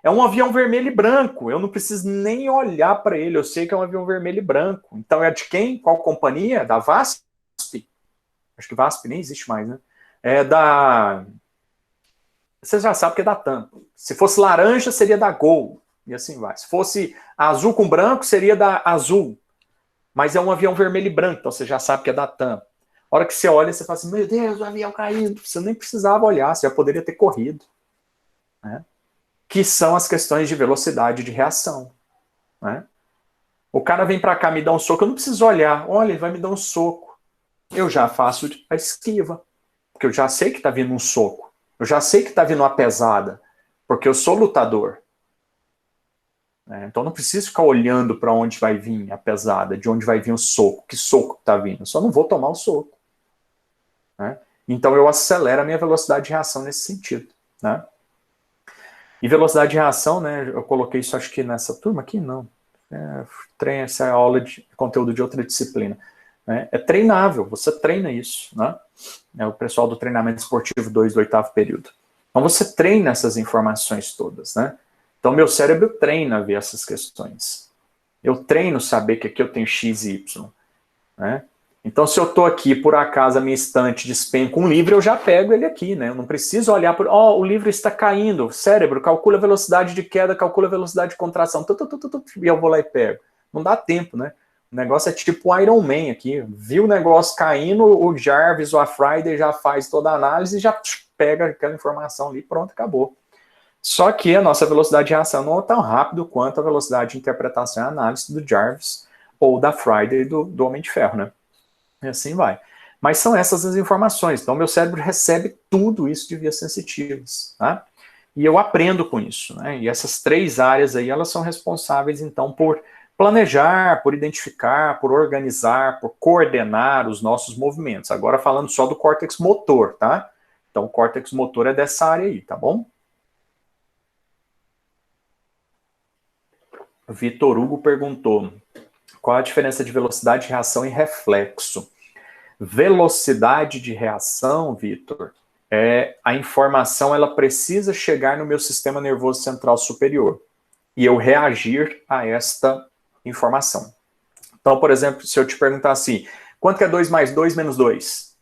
É um avião vermelho e branco. Eu não preciso nem olhar para ele. Eu sei que é um avião vermelho e branco. Então é de quem? Qual companhia? Da VASP? Acho que VASP nem existe mais, né? É da... Você já sabe que é da TAM. Se fosse laranja, seria da Gol. E assim vai. Se fosse azul com branco, seria da Azul. Mas é um avião vermelho e branco, então você já sabe que é da TAM. A hora que você olha, você fala assim, meu Deus, o avião caindo. Você nem precisava olhar, você já poderia ter corrido. Né? Que são as questões de velocidade de reação. Né? O cara vem para cá me dar um soco, eu não preciso olhar. Olha, ele vai me dar um soco. Eu já faço a esquiva. Porque eu já sei que está vindo um soco. Eu já sei que está vindo uma pesada. Porque eu sou lutador. Então não preciso ficar olhando para onde vai vir a pesada, de onde vai vir o soco, que soco está vindo. Eu só não vou tomar o soco. Né? Então eu acelero a minha velocidade de reação nesse sentido. Né? E velocidade de reação, né, eu coloquei isso acho que nessa turma aqui, não. Essa é a aula de conteúdo de outra disciplina. Né? É treinável, você treina isso. Né? É o pessoal do treinamento esportivo 2 do 8º período. Então você treina essas informações todas, né? Então, meu cérebro treina a ver essas questões. Eu treino saber que aqui eu tenho X e Y. Né? Então, se eu estou aqui, por acaso, a minha estante despenca um livro, eu já pego ele aqui. Né? Eu não preciso olhar por... o livro está caindo. Cérebro, calcula a velocidade de queda, calcula a velocidade de contração. E eu vou lá e pego. Não dá tempo, né? O negócio é tipo o Iron Man aqui. Viu o negócio caindo, o Jarvis ou a Friday já faz toda a análise e já pega aquela informação ali, pronto, acabou. Só que a nossa velocidade de reação não é tão rápido quanto a velocidade de interpretação e análise do Jarvis ou da Friday do Homem de Ferro, né? E assim vai. Mas são essas as informações. Então, meu cérebro recebe tudo isso de vias sensitivas, tá? E eu aprendo com isso, né? E essas 3 áreas aí, elas são responsáveis, então, por planejar, por identificar, por organizar, por coordenar os nossos movimentos. Agora falando só do córtex motor, tá? Então, o córtex motor é dessa área aí, tá bom? Vitor Hugo perguntou, qual a diferença de velocidade de reação e reflexo? Velocidade de reação, Vitor, a informação ela precisa chegar no meu sistema nervoso central superior e eu reagir a esta informação. Então, por exemplo, se eu te perguntar assim, quanto que é 2 mais 2 menos 2?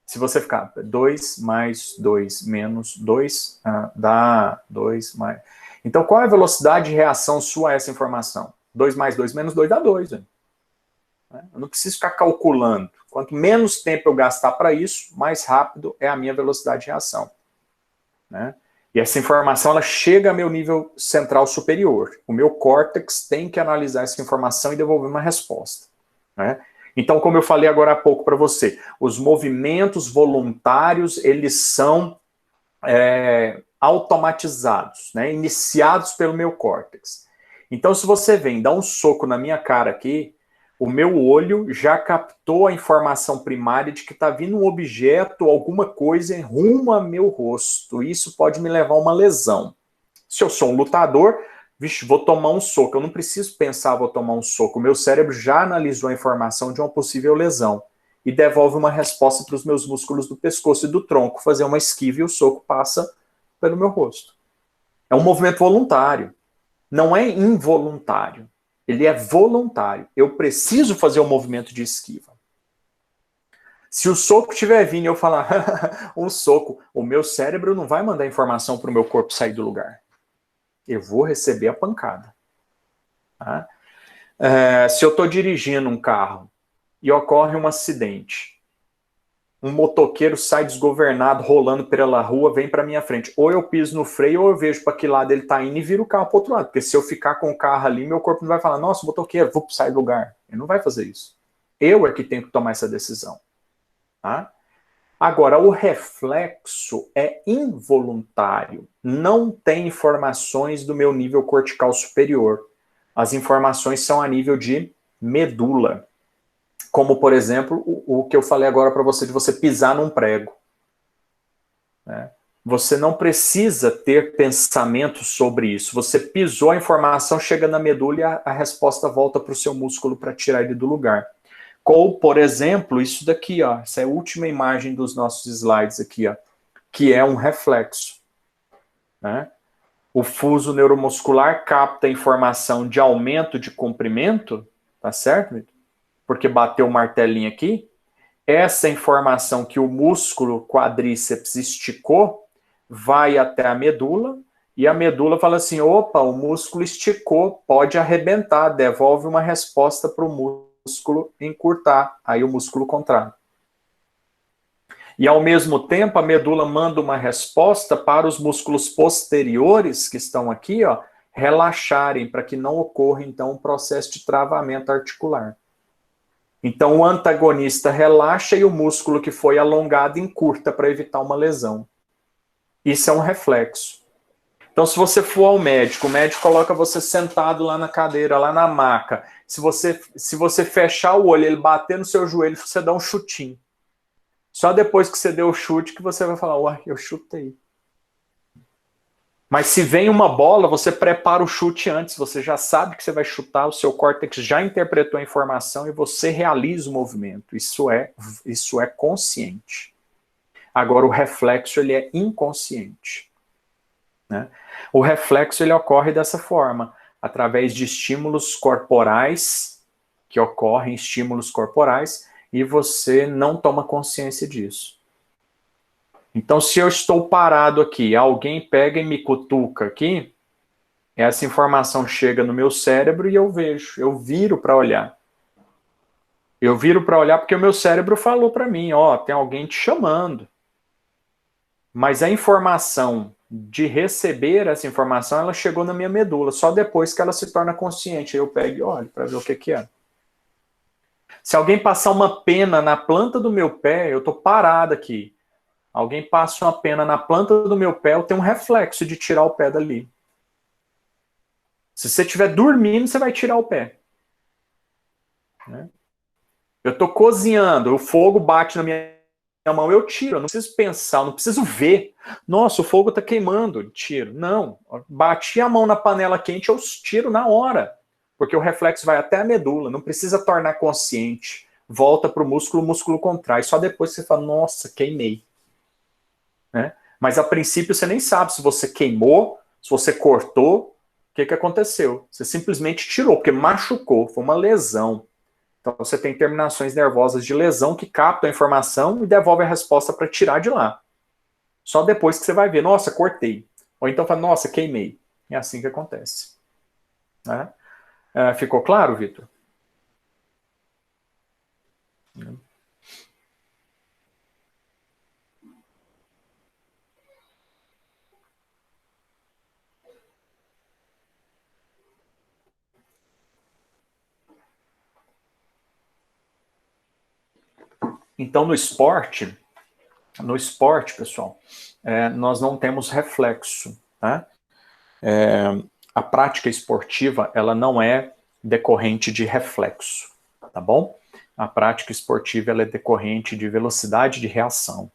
Se você ficar 2 mais 2 menos 2, dá 2 mais... Então, qual é a velocidade de reação sua a essa informação? 2 mais 2 menos 2 dá 2. Hein? Eu não preciso ficar calculando. Quanto menos tempo eu gastar para isso, mais rápido é a minha velocidade de reação. Né? E essa informação ela chega ao meu nível central superior. O meu córtex tem que analisar essa informação e devolver uma resposta. Né? Então, como eu falei agora há pouco para você, os movimentos voluntários, eles são automatizados, né? Iniciados pelo meu córtex. Então, se você vem dar um soco na minha cara aqui, o meu olho já captou a informação primária de que está vindo um objeto, alguma coisa em rumo ao meu rosto. Isso pode me levar a uma lesão. Se eu sou um lutador, vixe, vou tomar um soco. Eu não preciso pensar, vou tomar um soco. O meu cérebro já analisou a informação de uma possível lesão e devolve uma resposta para os meus músculos do pescoço e do tronco, fazer uma esquiva e o soco passa pelo meu rosto. É um movimento voluntário. Não é involuntário. Ele é voluntário. Eu preciso fazer um movimento de esquiva. Se o soco estiver vindo e eu falar um soco, o meu cérebro não vai mandar informação para o meu corpo sair do lugar. Eu vou receber a pancada. Tá? Se eu estou dirigindo um carro e ocorre um acidente, um motoqueiro sai desgovernado, rolando pela rua, vem para minha frente. Ou eu piso no freio, ou eu vejo para que lado ele está indo e viro o carro para o outro lado. Porque se eu ficar com o carro ali, meu corpo não vai falar, nossa, motoqueiro, vou sair do lugar. Ele não vai fazer isso. Eu é que tenho que tomar essa decisão. Tá? Agora, o reflexo é involuntário. Não tem informações do meu nível cortical superior. As informações são a nível de medula. Como, por exemplo, o que eu falei agora para você, de você pisar num prego. Né? Você não precisa ter pensamento sobre isso. Você pisou, a informação chega na medula e a resposta volta para o seu músculo para tirar ele do lugar. Ou, por exemplo, isso daqui, ó, essa é a última imagem dos nossos slides aqui, ó, que é um reflexo. Né? O fuso neuromuscular capta informação de aumento de comprimento, tá certo, Vitor? Porque bateu o martelinho aqui. Essa informação que o músculo quadríceps esticou vai até a medula, e a medula fala assim, opa, o músculo esticou, pode arrebentar, devolve uma resposta para o músculo encurtar, aí o músculo contrai. E ao mesmo tempo a medula manda uma resposta para os músculos posteriores que estão aqui, ó, relaxarem, para que não ocorra então um processo de travamento articular. Então o antagonista relaxa e o músculo que foi alongado encurta para evitar uma lesão. Isso é um reflexo. Então se você for ao médico, o médico coloca você sentado lá na cadeira, lá na maca. Se você fechar o olho, ele bater no seu joelho, você dá um chutinho. Só depois que você deu o chute que você vai falar, uai, eu chutei. Mas se vem uma bola, você prepara o chute antes, você já sabe que você vai chutar, o seu córtex já interpretou a informação e você realiza o movimento. Isso é consciente. Agora, o reflexo ele é inconsciente. Né? O reflexo ele ocorre dessa forma, através de estímulos corporais, que ocorrem estímulos corporais, e você não toma consciência disso. Então, se eu estou parado aqui, alguém pega e me cutuca aqui, essa informação chega no meu cérebro e eu vejo, eu viro para olhar. Eu viro para olhar porque o meu cérebro falou para mim, ó, tem alguém te chamando. Mas a informação de receber essa informação, ela chegou na minha medula, só depois que ela se torna consciente. Aí eu pego e olho para ver o que é. Se alguém passar uma pena na planta do meu pé, eu estou parado aqui. Alguém passa uma pena na planta do meu pé, eu tenho um reflexo de tirar o pé dali. Se você estiver dormindo, você vai tirar o pé. Né? Eu estou cozinhando, o fogo bate na minha mão, eu tiro. Eu não preciso pensar, eu não preciso ver. Nossa, o fogo está queimando, tiro. Não, bati a mão na panela quente, eu tiro na hora. Porque o reflexo vai até a medula, não precisa tornar consciente. Volta para o músculo contrai. Só depois você fala, nossa, queimei. Né? Mas a princípio você nem sabe se você queimou, se você cortou, o que aconteceu. Você simplesmente tirou, porque machucou, foi uma lesão. Então você tem terminações nervosas de lesão que captam a informação e devolvem a resposta para tirar de lá. Só depois que você vai ver, nossa, cortei. Ou então fala, nossa, queimei. É assim que acontece. Né? Ficou claro, Vitor? Então, no esporte, pessoal, nós não temos reflexo. Tá? A prática esportiva, ela não é decorrente de reflexo, tá bom? A prática esportiva, ela é decorrente de velocidade de reação.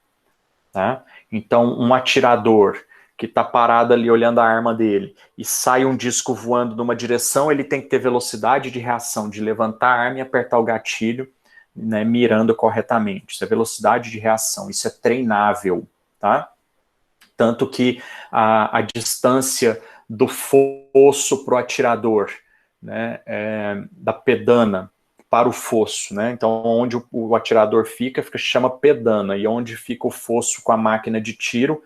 Tá? Então, um atirador que está parado ali olhando a arma dele e sai um disco voando numa direção, ele tem que ter velocidade de reação, de levantar a arma e apertar o gatilho, né, mirando corretamente. Isso é velocidade de reação, isso é treinável, tá? Tanto que a distância do fosso para o atirador, né, da pedana para o fosso, né? Então, onde o atirador fica chama pedana, e onde fica o fosso com a máquina de tiro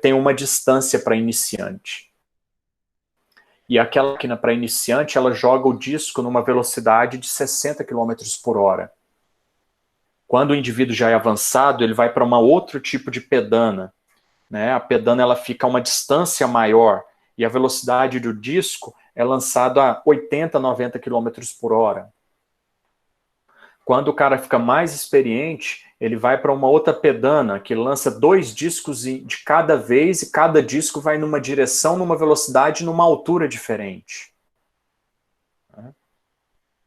tem uma distância para iniciante. E aquela máquina para iniciante, ela joga o disco numa velocidade de 60 km por hora. Quando o indivíduo já é avançado, ele vai para um outro tipo de pedana. Né? A pedana ela fica a uma distância maior, e a velocidade do disco é lançado a 80, 90 km por hora. Quando o cara fica mais experiente, ele vai para uma outra pedana, que lança 2 discos de cada vez, e cada disco vai numa direção, numa velocidade, numa altura diferente.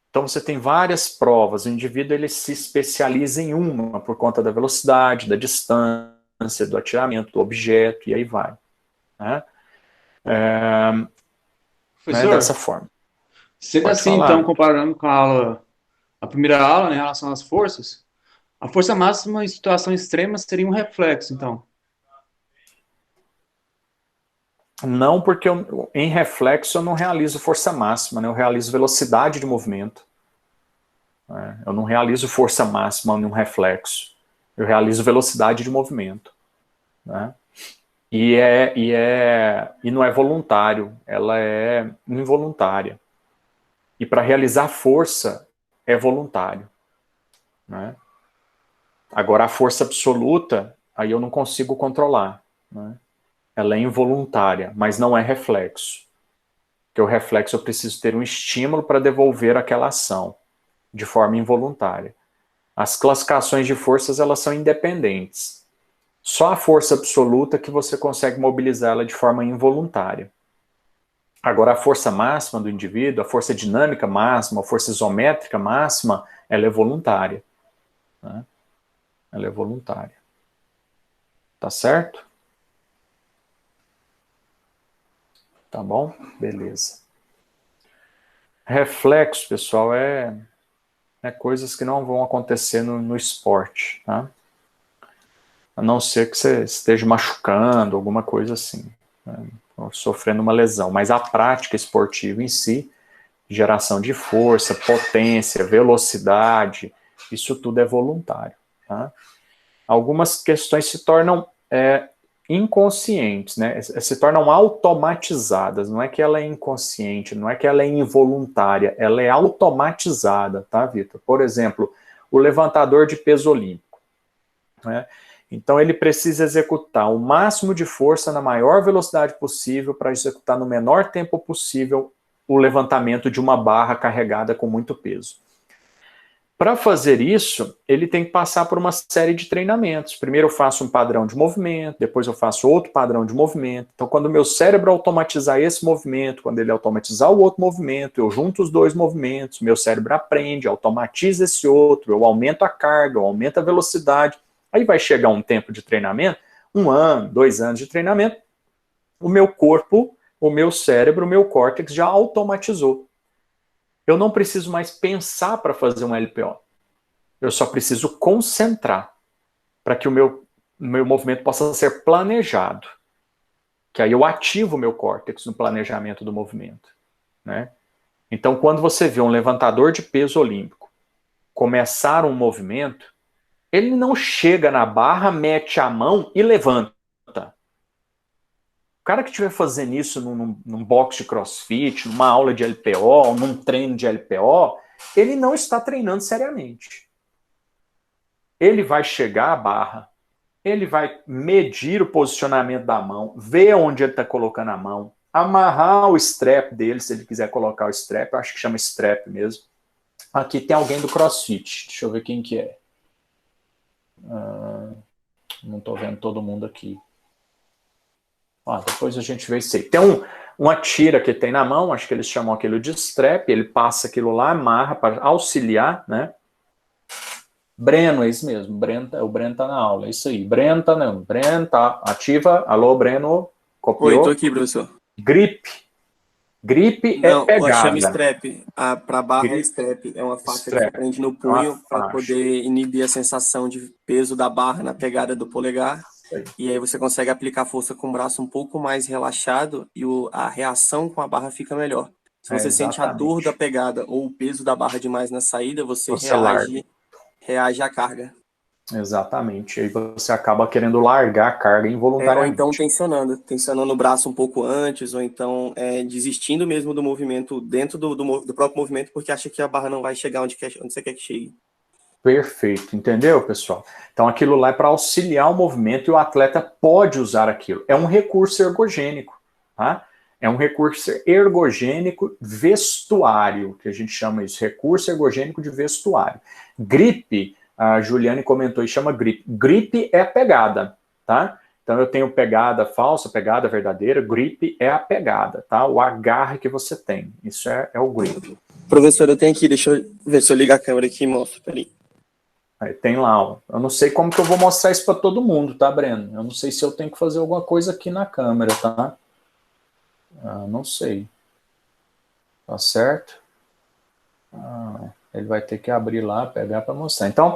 Então você tem várias provas, o indivíduo ele se especializa em uma, por conta da velocidade, da distância, do atiramento, do objeto, e aí vai. Né? Professor, dessa forma. sendo Pode assim, falar. então, comparando com a primeira aula, né, em relação às forças, a força máxima em situação extrema seria um reflexo, então. Não, porque em reflexo eu não realizo força máxima, né? Eu realizo velocidade de movimento. Né? Eu não realizo força máxima em um reflexo. Eu realizo velocidade de movimento. Né? E não é voluntário, ela é involuntária. E para realizar força é voluntário. Né? Agora, a força absoluta, aí eu não consigo controlar. Né? Ela é involuntária, mas não é reflexo. Porque o reflexo eu preciso ter um estímulo para devolver aquela ação de forma involuntária. As classificações de forças, elas são independentes. Só a força absoluta que você consegue mobilizá-la de forma involuntária. Agora, a força máxima do indivíduo, a força dinâmica máxima, a força isométrica máxima, ela é voluntária. Né? Ela é voluntária. Tá certo? Tá bom? Beleza. Reflexo, pessoal, é coisas que não vão acontecer no esporte, tá? A não ser que você esteja machucando, alguma coisa assim, né? Ou sofrendo uma lesão. Mas a prática esportiva em si, geração de força, potência, velocidade, isso tudo é voluntário, tá? Algumas questões se tornam inconscientes, né? Se tornam automatizadas. Não é que ela é inconsciente, não é que ela é involuntária, ela é automatizada, tá, Vitor? Por exemplo, o levantador de peso olímpico, né? Então ele precisa executar o máximo de força na maior velocidade possível para executar no menor tempo possível o levantamento de uma barra carregada com muito peso. Para fazer isso, ele tem que passar por uma série de treinamentos. Primeiro eu faço um padrão de movimento, depois eu faço outro padrão de movimento. Então, quando o meu cérebro automatizar esse movimento, quando ele automatizar o outro movimento, eu junto os dois movimentos, meu cérebro aprende, automatiza esse outro, eu aumento a carga, eu aumento a velocidade. Aí vai chegar um tempo de treinamento, 1 ano, 2 anos de treinamento, o meu corpo, o meu cérebro, o meu córtex já automatizou. Eu não preciso mais pensar para fazer um LPO. Eu só preciso concentrar para que o meu movimento possa ser planejado. Que aí eu ativo o meu córtex no planejamento do movimento. Né? Então, quando você vê um levantador de peso olímpico começar um movimento, ele não chega na barra, mete a mão e levanta. O cara que estiver fazendo isso num box de crossfit, numa aula de LPO, num treino de LPO, ele não está treinando seriamente. Ele vai chegar à barra, ele vai medir o posicionamento da mão, ver onde ele está colocando a mão, amarrar o strap dele, se ele quiser colocar o strap, eu acho que chama strap mesmo. Aqui tem alguém do CrossFit, deixa eu ver quem que é. Não estou vendo todo mundo aqui. Depois a gente vê isso aí. Tem uma tira que tem na mão, acho que eles chamam aquilo de strap, ele passa aquilo lá, amarra para auxiliar, né? Breno, é isso mesmo. O Breno tá na aula, é isso aí. Breno tá ativa. Alô, Breno, copiou? Oi, tô aqui, professor. Grip Não, é pegada. chama strap. Para barra é strap. É uma faixa que você prende no punho para poder inibir a sensação de peso da barra na pegada do polegar. E aí você consegue aplicar força com o braço um pouco mais relaxado e a reação com a barra fica melhor. Se você sente a dor da pegada ou o peso da barra demais na saída, você reage à carga. Exatamente. Aí você acaba querendo largar a carga involuntariamente. Ou então tensionando o braço um pouco antes, ou então desistindo mesmo do movimento dentro do próprio movimento, porque acha que a barra não vai chegar onde você quer que chegue. Perfeito, entendeu, pessoal? Então aquilo lá é para auxiliar o movimento e o atleta pode usar aquilo. É um recurso ergogênico, tá? É um recurso ergogênico vestuário, que a gente chama isso, recurso ergogênico de vestuário. Grip, a Juliane comentou e chama grip. Grip é a pegada, tá? Então eu tenho pegada falsa, pegada verdadeira, grip é a pegada, tá? O agarre que você tem, isso é o grip. Professor, eu tenho aqui, deixa eu ver se eu ligo a câmera aqui e mostro, peraí. Aí tem lá, ó. Eu não sei como que eu vou mostrar isso para todo mundo, tá, Breno? Eu não sei se eu tenho que fazer alguma coisa aqui na câmera, tá? Não sei. Tá certo? Ele vai ter que abrir lá, pegar para mostrar. Então,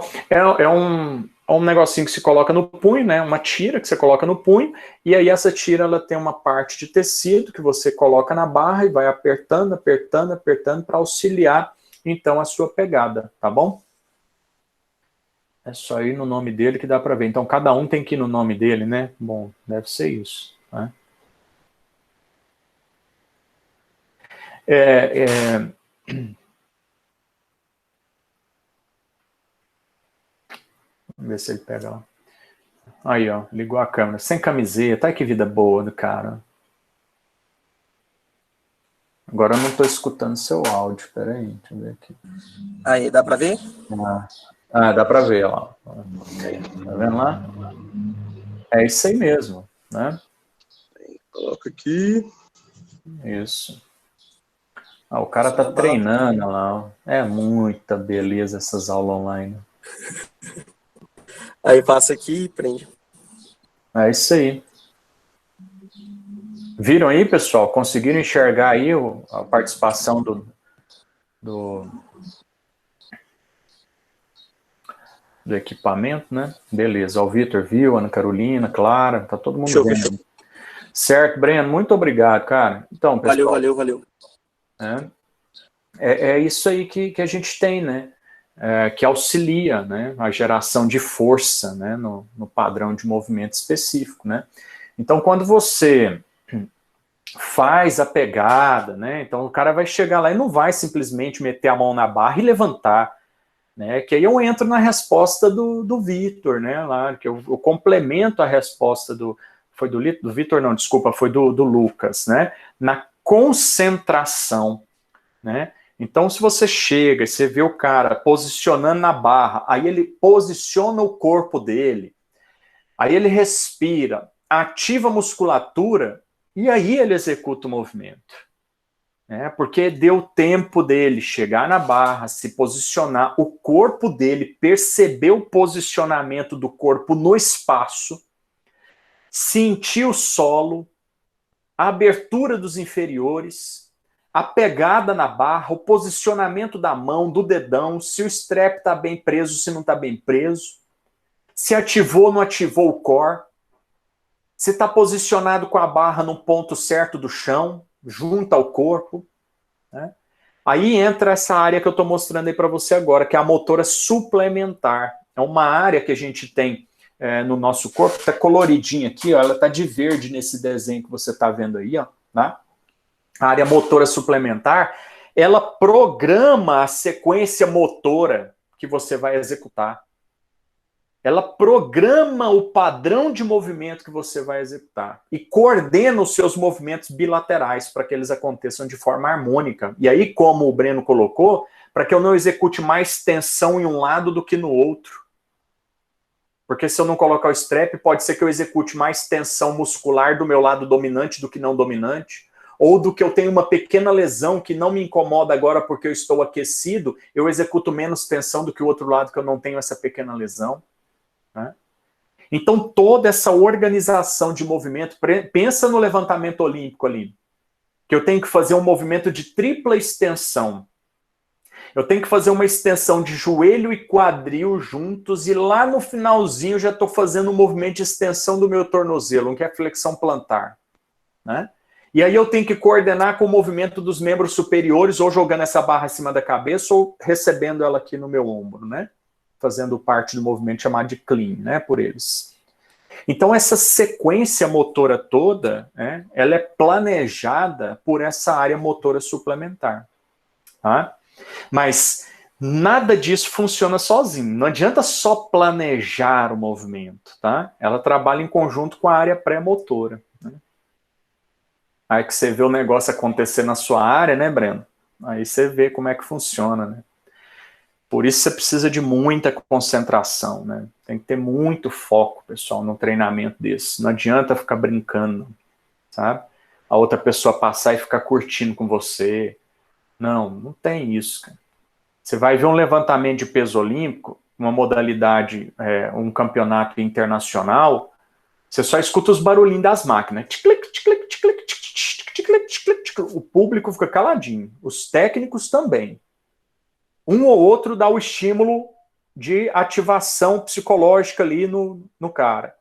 um negocinho que se coloca no punho, né? Uma tira que você coloca no punho, e aí essa tira ela tem uma parte de tecido que você coloca na barra e vai apertando, apertando, apertando para auxiliar então a sua pegada, tá bom? É só ir no nome dele que dá para ver. Então cada um tem que ir no nome dele, né? Bom, deve ser isso, né? Vamos ver se ele pega lá. Aí, ó, ligou a câmera. Sem camiseta. Ai, que vida boa do cara. Agora eu não estou escutando seu áudio. Peraí, deixa eu ver aqui. Aí, dá para ver? Dá para ver lá. Tá vendo lá? É isso aí mesmo, né? Coloca aqui. Isso. O cara tá treinando lá. É muita beleza essas aulas online. Aí passa aqui e prende. É isso aí. Viram aí, pessoal? Conseguiram enxergar aí a participação do equipamento, né? Beleza. O Vitor viu, a Ana Carolina, Clara, tá todo mundo vendo. Certo, Breno, muito obrigado, cara. Então, pessoal. Valeu. É isso aí que a gente tem, né? Que auxilia, né, a geração de força, né, no padrão de movimento específico, né? Então, quando você faz a pegada, né, então o cara vai chegar lá e não vai simplesmente meter a mão na barra e levantar, né, que aí eu entro na resposta do Vitor, né, lá, que eu complemento a resposta do Vitor, não, desculpa, foi do Lucas, né, na concentração, né. Então, se você chega e você vê o cara posicionando na barra, aí ele posiciona o corpo dele, aí ele respira, ativa a musculatura, e aí ele executa o movimento. Porque deu tempo dele chegar na barra, se posicionar, o corpo dele perceber o posicionamento do corpo no espaço, sentir o solo, a abertura dos inferiores, a pegada na barra, o posicionamento da mão, do dedão, se o strap está bem preso, se não está bem preso, se ativou ou não ativou o core, se está posicionado com a barra no ponto certo do chão, junto ao corpo, né? Aí entra essa área que eu estou mostrando aí para você agora, que é a motora suplementar. É uma área que a gente tem no nosso corpo, está coloridinha aqui, ó, ela está de verde nesse desenho que você está vendo aí, ó, tá? A área motora suplementar, ela programa a sequência motora que você vai executar. Ela programa o padrão de movimento que você vai executar e coordena os seus movimentos bilaterais para que eles aconteçam de forma harmônica. E aí, como o Breno colocou, para que eu não execute mais tensão em um lado do que no outro. Porque se eu não colocar o strap, pode ser que eu execute mais tensão muscular do meu lado dominante do que não dominante. Ou do que eu tenho uma pequena lesão que não me incomoda agora porque eu estou aquecido, eu executo menos tensão do que o outro lado que eu não tenho essa pequena lesão. Né? Então, toda essa organização de movimento, pensa no levantamento olímpico ali, que eu tenho que fazer um movimento de tripla extensão. Eu tenho que fazer uma extensão de joelho e quadril juntos, e lá no finalzinho eu já estou fazendo um movimento de extensão do meu tornozelo, que é a flexão plantar. Né? E aí eu tenho que coordenar com o movimento dos membros superiores, ou jogando essa barra acima da cabeça, ou recebendo ela aqui no meu ombro, né? Fazendo parte do movimento chamado de clean, né, por eles. Então essa sequência motora toda, né, ela é planejada por essa área motora suplementar. Tá? Mas nada disso funciona sozinho. Não adianta só planejar o movimento. Tá? Ela trabalha em conjunto com a área pré-motora. Né? Aí que você vê o negócio acontecer na sua área, né, Breno? Aí você vê como é que funciona, né? Por isso você precisa de muita concentração, né? Tem que ter muito foco, pessoal, no treinamento desse. Não adianta ficar brincando, sabe? A outra pessoa passar e ficar curtindo com você. Não tem isso, cara. Você vai ver um levantamento de peso olímpico, uma modalidade, um campeonato internacional, você só escuta os barulhinhos das máquinas. O público fica caladinho. Os técnicos também. Um ou outro dá o estímulo de ativação psicológica ali no cara.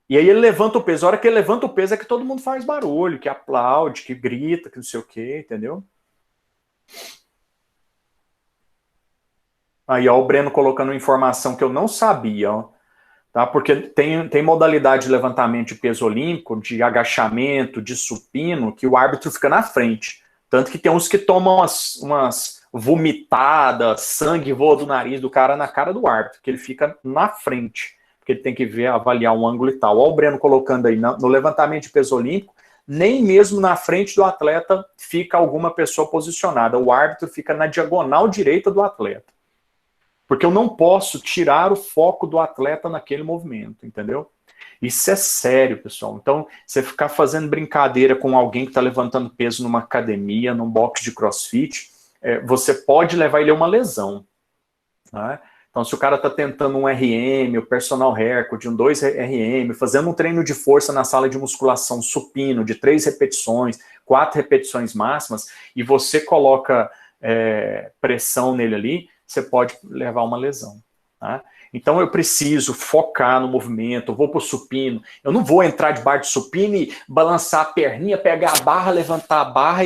E aí ele levanta o peso. A hora que ele levanta o peso é que todo mundo faz barulho, que aplaude, que grita, que não sei o quê, entendeu? Aí, ó, o Breno colocando informação que eu não sabia, ó, tá? Porque tem modalidade de levantamento de peso olímpico, de agachamento, de supino, que o árbitro fica na frente. Tanto que tem uns que tomam umas vomitadas, sangue voa do nariz do cara na cara do árbitro, que ele fica na frente, porque ele tem que ver, avaliar um ângulo e tal. Olha o Breno colocando aí, no levantamento de peso olímpico, nem mesmo na frente do atleta fica alguma pessoa posicionada. O árbitro fica na diagonal direita do atleta. Porque eu não posso tirar o foco do atleta naquele movimento, entendeu? Isso é sério, pessoal. Então, você ficar fazendo brincadeira com alguém que está levantando peso numa academia, num box de crossfit, você pode levar ele a uma lesão. Né? Então, se o cara está tentando um RM, o personal record, um 2 RM, fazendo um treino de força na sala de musculação supino, de 3 repetições, 4 repetições máximas, e você coloca pressão nele ali, você pode levar uma lesão. Tá? Então eu preciso focar no movimento, eu vou para o supino, eu não vou entrar debaixo do supino e balançar a perninha, pegar a barra, levantar a barra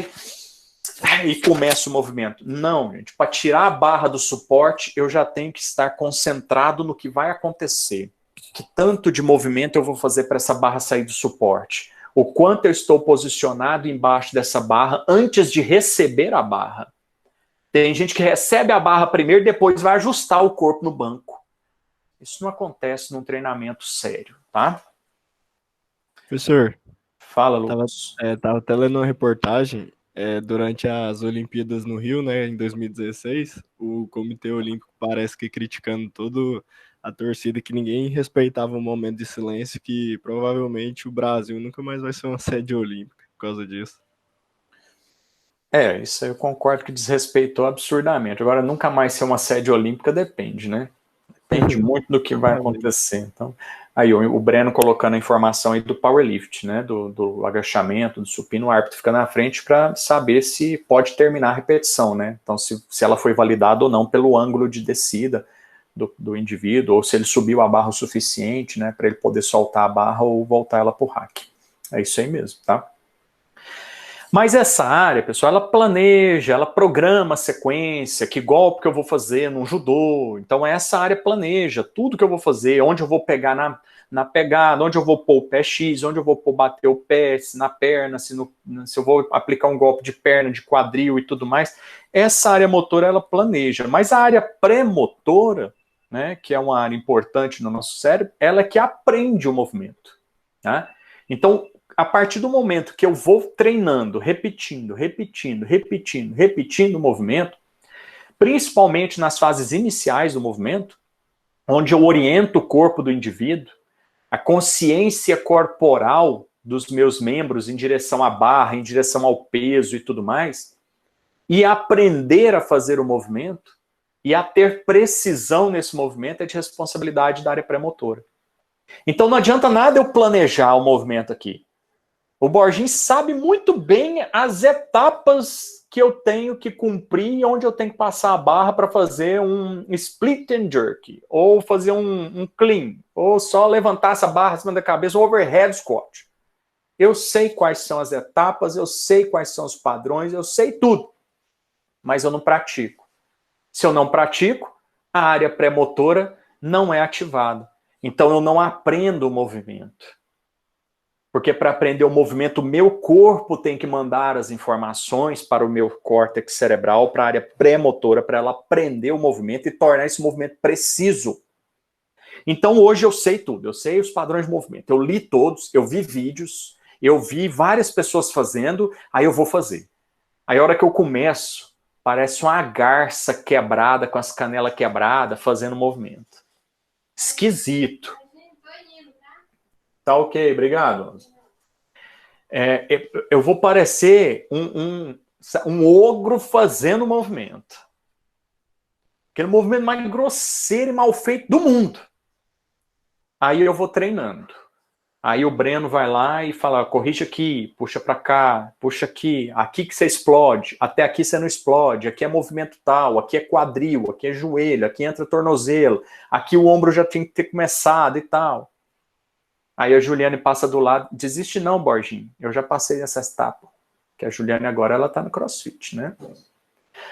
e começa o movimento. Não, gente, para tirar a barra do suporte, eu já tenho que estar concentrado no que vai acontecer. Que tanto de movimento eu vou fazer para essa barra sair do suporte? O quanto eu estou posicionado embaixo dessa barra antes de receber a barra? Tem gente que recebe a barra primeiro e depois vai ajustar o corpo no banco. Isso não acontece num treinamento sério, tá? Professor, fala, Lucas. Tava até lendo uma reportagem durante as Olimpíadas no Rio, né, em 2016, o Comitê Olímpico parece que criticando toda a torcida, que ninguém respeitava o momento de silêncio, que provavelmente o Brasil nunca mais vai ser uma sede olímpica por causa disso. Isso aí eu concordo que desrespeitou absurdamente. Agora, nunca mais ser uma sede olímpica depende, né? Depende muito do que vai acontecer. Então, aí o Breno colocando a informação aí do powerlift, né? Do agachamento, do supino, o árbitro fica na frente para saber se pode terminar a repetição, né? Então, se ela foi validada ou não pelo ângulo de descida do indivíduo, ou se ele subiu a barra o suficiente, né? Para ele poder soltar a barra ou voltar ela pro rack. É isso aí mesmo, tá? Mas essa área, pessoal, ela planeja, ela programa a sequência, que golpe que eu vou fazer no judô. Então essa área planeja tudo que eu vou fazer, onde eu vou pegar na pegada, onde eu vou pôr o pé X, onde eu vou bater o pé, se na perna, se eu vou aplicar um golpe de perna, de quadril e tudo mais. Essa área motora, ela planeja. Mas a área pré-motora, né, que é uma área importante no nosso cérebro, ela é que aprende o movimento. Tá? Então, a partir do momento que eu vou treinando, repetindo o movimento, principalmente nas fases iniciais do movimento, onde eu oriento o corpo do indivíduo, a consciência corporal dos meus membros em direção à barra, em direção ao peso e tudo mais, e aprender a fazer o movimento e a ter precisão nesse movimento é de responsabilidade da área pré-motora. Então não adianta nada eu planejar o movimento aqui. O Borginho sabe muito bem as etapas que eu tenho que cumprir e onde eu tenho que passar a barra para fazer um split and jerk, ou fazer um clean, ou só levantar essa barra acima da cabeça, um overhead squat. Eu sei quais são as etapas, eu sei quais são os padrões, eu sei tudo, mas eu não pratico. Se eu não pratico, a área pré-motora não é ativada. Então eu não aprendo o movimento. Porque para aprender o movimento, o meu corpo tem que mandar as informações para o meu córtex cerebral, para a área pré-motora, para ela aprender o movimento e tornar esse movimento preciso. Então hoje eu sei tudo, eu sei os padrões de movimento. Eu li todos, eu vi vídeos, eu vi várias pessoas fazendo, aí eu vou fazer. Aí a hora que eu começo, parece uma garça quebrada, com as canelas quebradas, fazendo movimento. Esquisito. Tá ok, obrigado. Eu vou parecer um ogro fazendo movimento. Aquele movimento mais grosseiro e mal feito do mundo. Aí eu vou treinando. Aí o Breno vai lá e fala, corrige aqui, puxa para cá, puxa aqui que você explode, até aqui você não explode, aqui é movimento tal, aqui é quadril, aqui é joelho, aqui entra tornozelo, aqui o ombro já tem que ter começado e tal. Aí a Juliane passa do lado, desiste não, Borginho, eu já passei essa etapa, que a Juliane agora ela tá no CrossFit, né?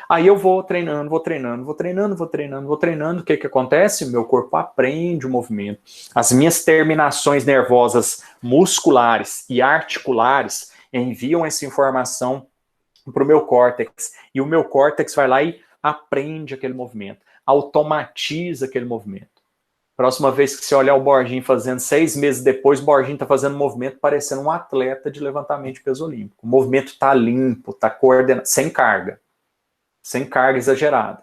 Aí eu vou treinando, o que acontece? Meu corpo aprende o movimento. As minhas terminações nervosas musculares e articulares enviam essa informação para o meu córtex, e o meu córtex vai lá e aprende aquele movimento, automatiza aquele movimento. Próxima vez que você olhar o Borginho fazendo 6 meses depois, o Borginho está fazendo um movimento parecendo um atleta de levantamento de peso olímpico. O movimento está limpo, está coordenado, sem carga exagerada.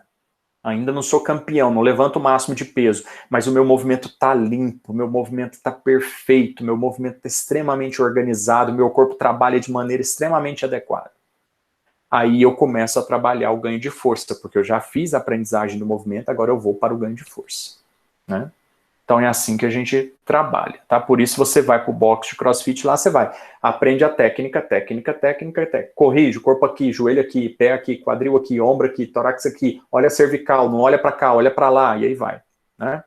Ainda não sou campeão, não levanto o máximo de peso, mas o meu movimento está limpo, o meu movimento está perfeito, o meu movimento está extremamente organizado, o meu corpo trabalha de maneira extremamente adequada. Aí eu começo a trabalhar o ganho de força, porque eu já fiz a aprendizagem do movimento, agora eu vou para o ganho de força, né? Então é assim que a gente trabalha, tá? Por isso você vai para o box de CrossFit, lá você vai, aprende a técnica, corrige o corpo aqui, joelho aqui, pé aqui, quadril aqui, ombro aqui, tórax aqui, olha a cervical, não olha para cá, olha para lá, e aí vai, né?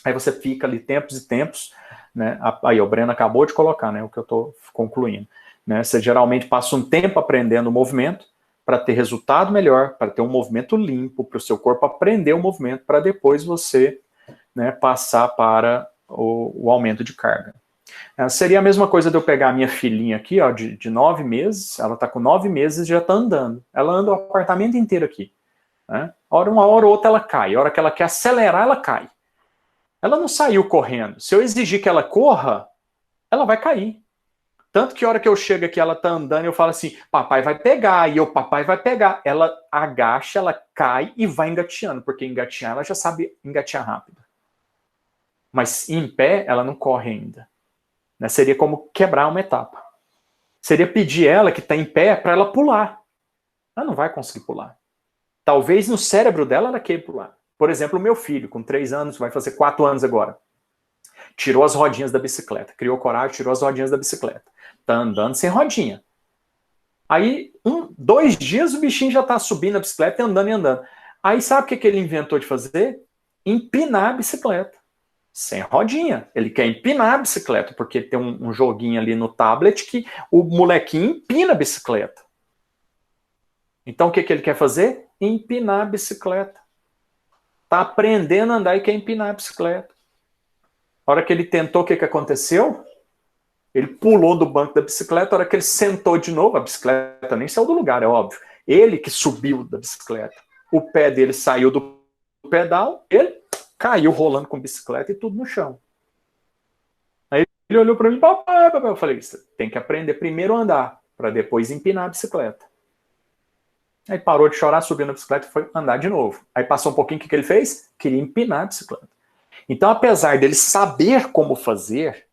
Aí você fica ali tempos e tempos, né? Aí o Breno acabou de colocar, né? O que eu estou concluindo, né? Você geralmente passa um tempo aprendendo o movimento para ter resultado melhor, para ter um movimento limpo, para o seu corpo aprender o movimento, para depois você, né, passar para o aumento de carga. Seria a mesma coisa de eu pegar a minha filhinha aqui, ó, de 9 meses, ela está com 9 meses e já está andando. Ela anda o apartamento inteiro aqui, né? Uma hora ou outra ela cai, a hora que ela quer acelerar, ela cai. Ela não saiu correndo. Se eu exigir que ela corra, ela vai cair. Tanto que a hora que eu chego aqui, ela está andando, eu falo assim, papai vai pegar, e papai vai pegar. Ela agacha, ela cai e vai engateando, porque engatear, ela já sabe engatear rápido. Mas em pé, ela não corre ainda. Né? Seria como quebrar uma etapa. Seria pedir ela, que está em pé, para ela pular. Ela não vai conseguir pular. Talvez no cérebro dela ela queira pular. Por exemplo, o meu filho, com 3 anos, vai fazer 4 anos agora. Tirou as rodinhas da bicicleta. Criou coragem, tirou as rodinhas da bicicleta. Está andando sem rodinha. Aí, 2 dias, o bichinho já está subindo a bicicleta e andando e andando. Aí, sabe o que ele inventou de fazer? Empinar a bicicleta. Sem rodinha. Ele quer empinar a bicicleta, porque tem um joguinho ali no tablet que o molequinho empina a bicicleta. Então o que ele quer fazer? Empinar a bicicleta. Está aprendendo a andar e quer empinar a bicicleta. A hora que ele tentou, o que aconteceu? Ele pulou do banco da bicicleta, a hora que ele sentou de novo, a bicicleta nem saiu do lugar, é óbvio. Ele que subiu da bicicleta. O pé dele saiu do pedal, ele caiu rolando com bicicleta e tudo no chão. Aí ele olhou para mim, papai. Eu falei, você tem que aprender primeiro a andar, para depois empinar a bicicleta. Aí parou de chorar, subiu na bicicleta e foi andar de novo. Aí passou um pouquinho, o que ele fez? Queria empinar a bicicleta. Então, apesar dele saber como fazer,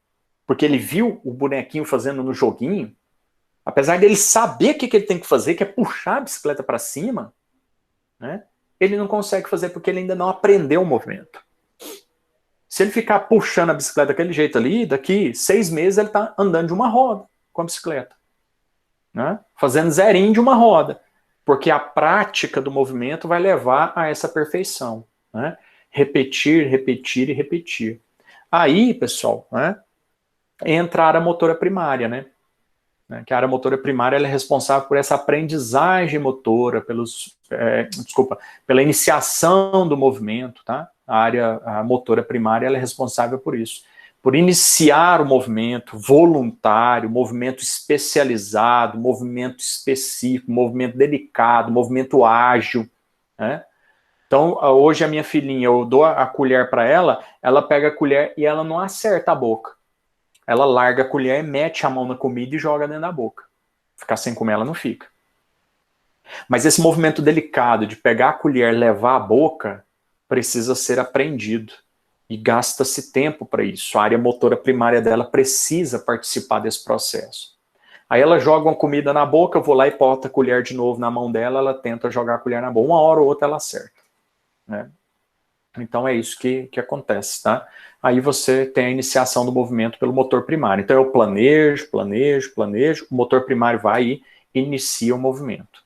porque ele viu o bonequinho fazendo no joguinho, apesar dele saber o que ele tem que fazer, que é puxar a bicicleta para cima, né? Ele não consegue fazer porque ele ainda não aprendeu o movimento. Se ele ficar puxando a bicicleta daquele jeito ali, daqui 6 meses ele está andando de uma roda com a bicicleta. Né? Fazendo zerinho de uma roda. Porque a prática do movimento vai levar a essa perfeição. Né? Repetir, repetir e repetir. Aí, pessoal, né, entra a área motora primária, né? Que a área motora primária ela é responsável por essa aprendizagem motora, pela iniciação do movimento, tá? A motora primária ela é responsável por isso, por iniciar o movimento voluntário, movimento especializado, movimento específico, movimento delicado, movimento ágil, né? Então, hoje a minha filhinha, eu dou a colher para ela, ela pega a colher e ela não acerta a boca. Ela larga a colher, mete a mão na comida e joga dentro da boca. Ficar sem comer ela não fica. Mas esse movimento delicado de pegar a colher e levar à boca precisa ser aprendido. E gasta-se tempo para isso. A área motora primária dela precisa participar desse processo. Aí ela joga uma comida na boca, eu vou lá e boto a colher de novo na mão dela, ela tenta jogar a colher na boca. Uma hora ou outra ela acerta. Né? Então é isso que acontece, tá? Aí você tem a iniciação do movimento pelo motor primário. Então eu planejo, o motor primário vai e inicia o movimento.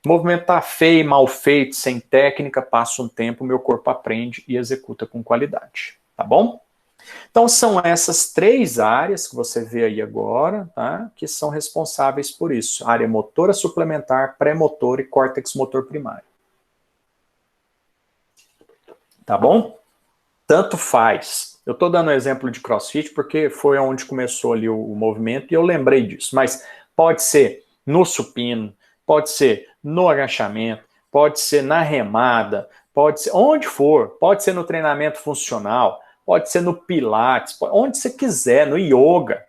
O movimento tá feio, mal feito, sem técnica, passa um tempo, meu corpo aprende e executa com qualidade, tá bom? Então são essas 3 áreas que você vê aí agora, tá? Que são responsáveis por isso. Área motora suplementar, pré-motor e córtex motor primário. Tá bom? Tanto faz. Eu estou dando um exemplo de CrossFit porque foi onde começou ali o movimento e eu lembrei disso. Mas pode ser no supino, pode ser no agachamento, pode ser na remada, pode ser onde for, pode ser no treinamento funcional, pode ser no pilates, onde você quiser, no yoga.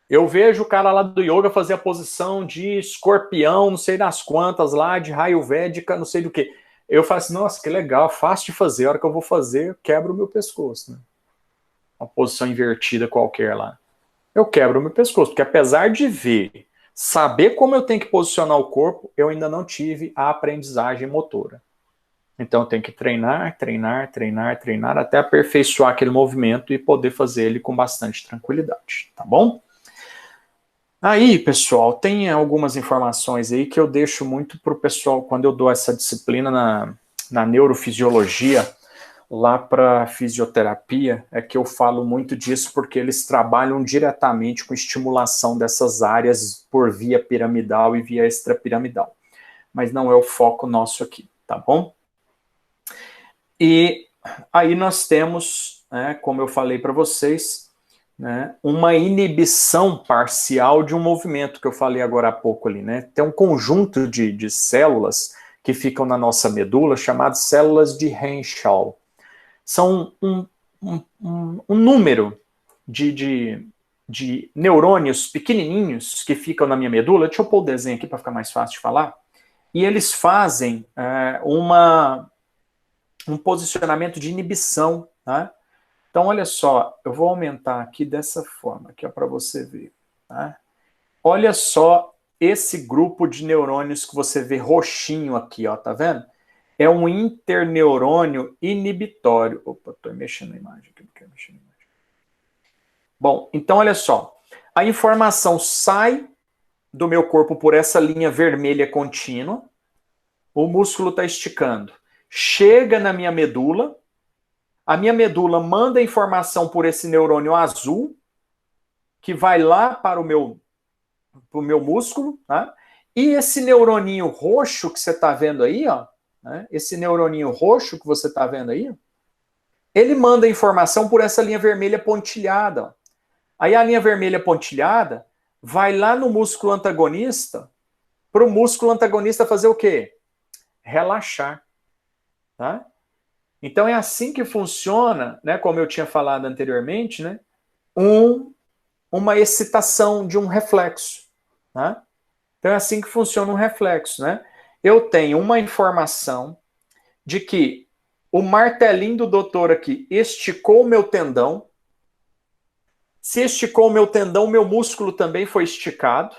Eu vejo o cara lá do yoga fazer a posição de escorpião, não sei das quantas lá, de raio védica, não sei do que. Eu falo assim, nossa, que legal, fácil de fazer, a hora que eu vou fazer, eu quebro o meu pescoço, né? Uma posição invertida qualquer lá. Eu quebro o meu pescoço, porque apesar de ver, saber como eu tenho que posicionar o corpo, eu ainda não tive a aprendizagem motora. Então eu tenho que treinar, até aperfeiçoar aquele movimento e poder fazer ele com bastante tranquilidade, tá bom? Aí, pessoal, tem algumas informações aí que eu deixo muito para o pessoal, quando eu dou essa disciplina na neurofisiologia, lá para fisioterapia, é que eu falo muito disso porque eles trabalham diretamente com estimulação dessas áreas por via piramidal e via extrapiramidal. Mas não é o foco nosso aqui, tá bom? E aí nós temos, né, como eu falei para vocês, né, uma inibição parcial de um movimento que eu falei agora há pouco ali, né? Tem um conjunto de células que ficam na nossa medula chamadas células de Henschel. São um número de neurônios pequenininhos que ficam na minha medula. Deixa eu pôr o desenho aqui para ficar mais fácil de falar. E eles fazem um posicionamento de inibição, tá? Então, olha só, eu vou aumentar aqui dessa forma, aqui para você ver. Tá? Olha só esse grupo de neurônios que você vê roxinho aqui, ó, tá vendo? É um interneurônio inibitório. Opa, estou mexendo na imagem aqui, não quero mexer na imagem. Bom, então olha só. A informação sai do meu corpo por essa linha vermelha contínua. O músculo está esticando. Chega na minha medula. A minha medula manda a informação por esse neurônio azul, que vai lá para o meu músculo, tá? E esse neuroninho roxo que você está vendo aí, ó, né? Esse neuroninho roxo que você está vendo aí, ó, ele manda a informação por essa linha vermelha pontilhada. Ó. Aí a linha vermelha pontilhada vai lá no músculo antagonista, para o músculo antagonista fazer o quê? Relaxar, tá? Então é assim que funciona, né, como eu tinha falado anteriormente, né, uma excitação de um reflexo. Tá? Então é assim que funciona um reflexo. Né? Eu tenho uma informação de que o martelinho do doutor aqui esticou o meu tendão. Se esticou o meu tendão, o meu músculo também foi esticado.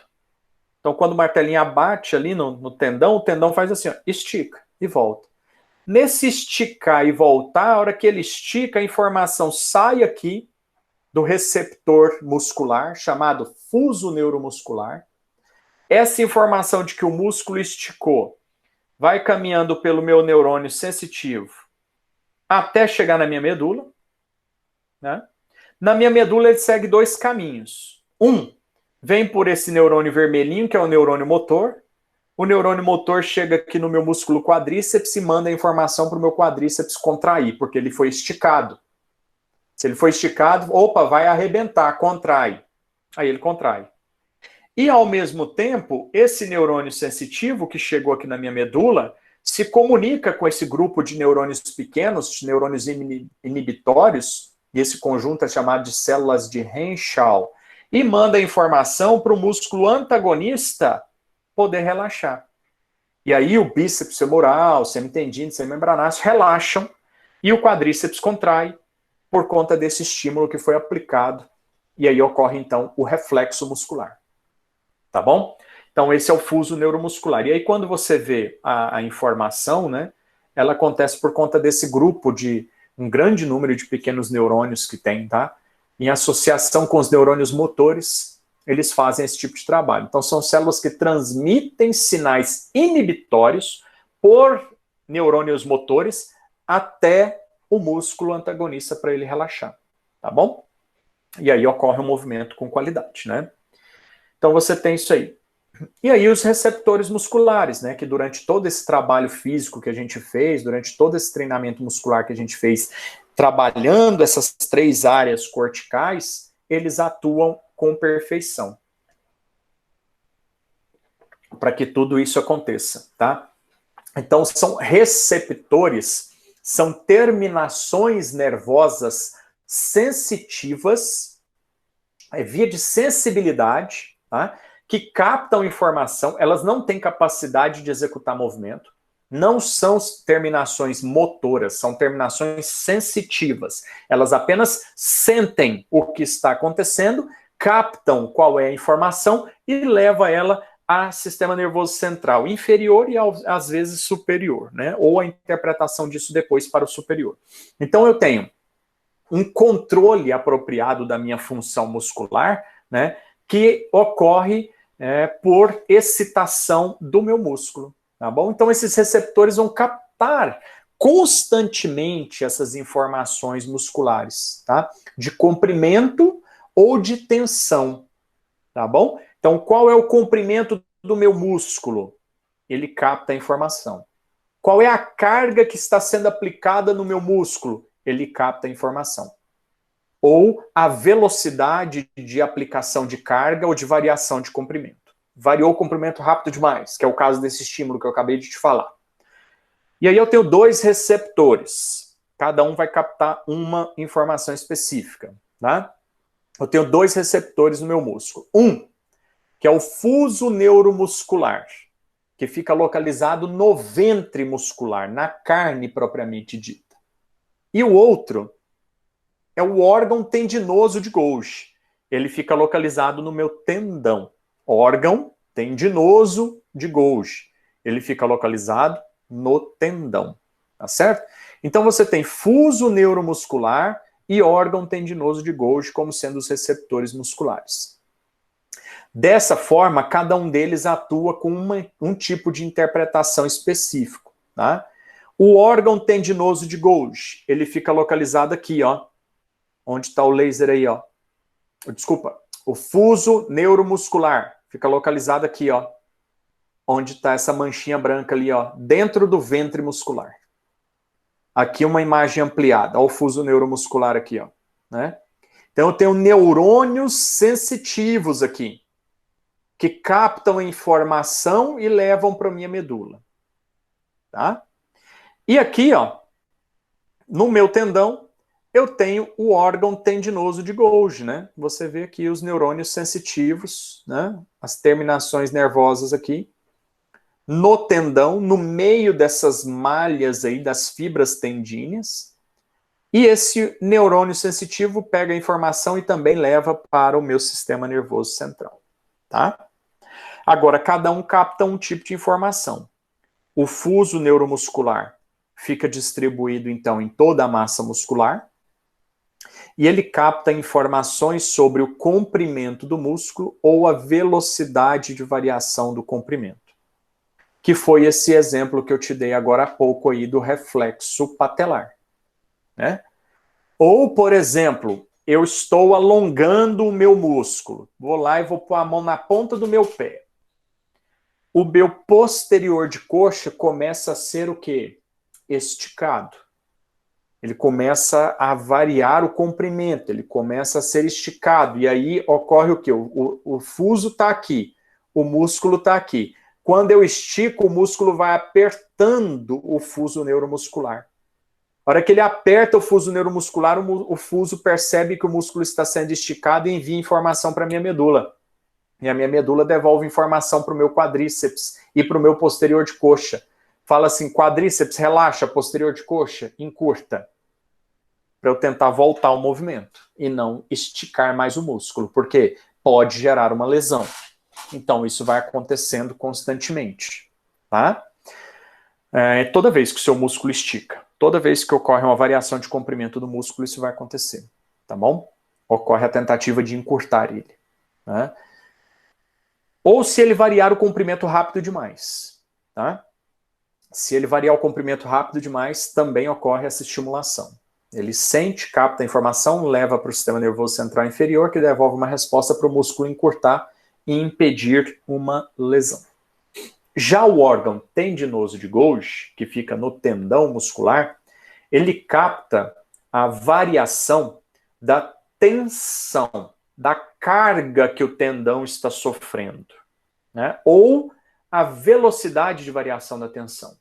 Então quando o martelinho abate ali no tendão, o tendão faz assim, ó, estica e volta. Nesse esticar e voltar, a hora que ele estica, a informação sai aqui do receptor muscular, chamado fuso neuromuscular. Essa informação de que o músculo esticou vai caminhando pelo meu neurônio sensitivo até chegar na minha medula. Né? Na minha medula ele segue 2 caminhos. Um, vem por esse neurônio vermelhinho, que é o neurônio motor. O neurônio motor chega aqui no meu músculo quadríceps e manda a informação para o meu quadríceps contrair, porque ele foi esticado. Se ele foi esticado, opa, vai arrebentar, contrai. Aí ele contrai. E, ao mesmo tempo, esse neurônio sensitivo que chegou aqui na minha medula se comunica com esse grupo de neurônios pequenos, de neurônios inibitórios, e esse conjunto é chamado de células de Henschel, e manda a informação para o músculo antagonista poder relaxar. E aí o bíceps femoral, semitendino, semimembranáceo relaxam e o quadríceps contrai por conta desse estímulo que foi aplicado. E aí ocorre, então, o reflexo muscular. Tá bom? Então esse é o fuso neuromuscular. E aí quando você vê a informação, né, ela acontece por conta desse grupo de um grande número de pequenos neurônios que tem, tá? Em associação com os neurônios motores, eles fazem esse tipo de trabalho. Então, são células que transmitem sinais inibitórios por neurônios motores até o músculo antagonista para ele relaxar, tá bom? E aí ocorre um movimento com qualidade, né? Então, você tem isso aí. E aí os receptores musculares, né, que durante todo esse trabalho físico que a gente fez, durante todo esse treinamento muscular que a gente fez, trabalhando essas 3 áreas corticais, eles atuam com perfeição para que tudo isso aconteça, tá? Então são receptores, são terminações nervosas sensitivas, via de sensibilidade, tá? Que captam informação, elas não têm capacidade de executar movimento, não são terminações motoras, são terminações sensitivas. Elas apenas sentem o que está acontecendo, captam qual é a informação e levam ela ao sistema nervoso central inferior e às vezes superior, né? Ou a interpretação disso depois para o superior. Então eu tenho um controle apropriado da minha função muscular, né? Que ocorre por excitação do meu músculo, tá bom? Então esses receptores vão captar constantemente essas informações musculares, tá? De comprimento ou de tensão, tá bom? Então qual é o comprimento do meu músculo? Ele capta a informação. Qual é a carga que está sendo aplicada no meu músculo? Ele capta a informação. Ou a velocidade de aplicação de carga ou de variação de comprimento. Variou o comprimento rápido demais, que é o caso desse estímulo que eu acabei de te falar. E aí eu tenho 2 receptores. Cada um vai captar uma informação específica, tá? Eu tenho 2 receptores no meu músculo. Um, que é o fuso neuromuscular, que fica localizado no ventre muscular, na carne propriamente dita. E o outro é o órgão tendinoso de Golgi. Ele fica localizado no meu tendão. Órgão tendinoso de Golgi. Ele fica localizado no tendão. Tá certo? Então você tem fuso neuromuscular e órgão tendinoso de Golgi como sendo os receptores musculares. Dessa forma, cada um deles atua com um tipo de interpretação específico. Tá? O órgão tendinoso de Golgi, ele fica localizado aqui, ó. Onde está o laser aí, ó. Desculpa. O fuso neuromuscular fica localizado aqui, ó. Onde está essa manchinha branca ali, ó. Dentro do ventre muscular. Aqui uma imagem ampliada. Olha o fuso neuromuscular aqui, ó. Né? Então eu tenho neurônios sensitivos aqui. Que captam a informação e levam para a minha medula. Tá? E aqui, ó. No meu tendão, eu tenho o órgão tendinoso de Golgi, né? Você vê aqui os neurônios sensitivos, né? As terminações nervosas aqui. No tendão, no meio dessas malhas aí, das fibras tendíneas. E esse neurônio sensitivo pega a informação e também leva para o meu sistema nervoso central, tá? Agora, cada um capta um tipo de informação. O fuso neuromuscular fica distribuído, então, em toda a massa muscular. E ele capta informações sobre o comprimento do músculo ou a velocidade de variação do comprimento. Que foi esse exemplo que eu te dei agora há pouco aí do reflexo patelar. Né? Ou, por exemplo, eu estou alongando o meu músculo. Vou lá e vou pôr a mão na ponta do meu pé. O meu posterior de coxa começa a ser o quê? Esticado. Ele começa a variar o comprimento, ele começa a ser esticado. E aí ocorre o quê? O fuso está aqui, o músculo está aqui. Quando eu estico, o músculo vai apertando o fuso neuromuscular. A hora que ele aperta o fuso neuromuscular, o fuso percebe que o músculo está sendo esticado e envia informação para a minha medula. E a minha medula devolve informação para o meu quadríceps e para o meu posterior de coxa. Fala assim, quadríceps, relaxa, posterior de coxa, encurta. Para eu tentar voltar ao movimento e não esticar mais o músculo, porque pode gerar uma lesão. Então, isso vai acontecendo constantemente, tá? toda vez que o seu músculo estica, toda vez que ocorre uma variação de comprimento do músculo, isso vai acontecer, tá bom? Ocorre a tentativa de encurtar ele, né? Ou se ele variar o comprimento rápido demais, tá? Se ele variar o comprimento rápido demais, também ocorre essa estimulação. Ele sente, capta a informação, leva para o sistema nervoso central inferior, que devolve uma resposta para o músculo encurtar e impedir uma lesão. Já o órgão tendinoso de Golgi, que fica no tendão muscular, ele capta a variação da tensão, da carga que o tendão está sofrendo, né? Ou a velocidade de variação da tensão.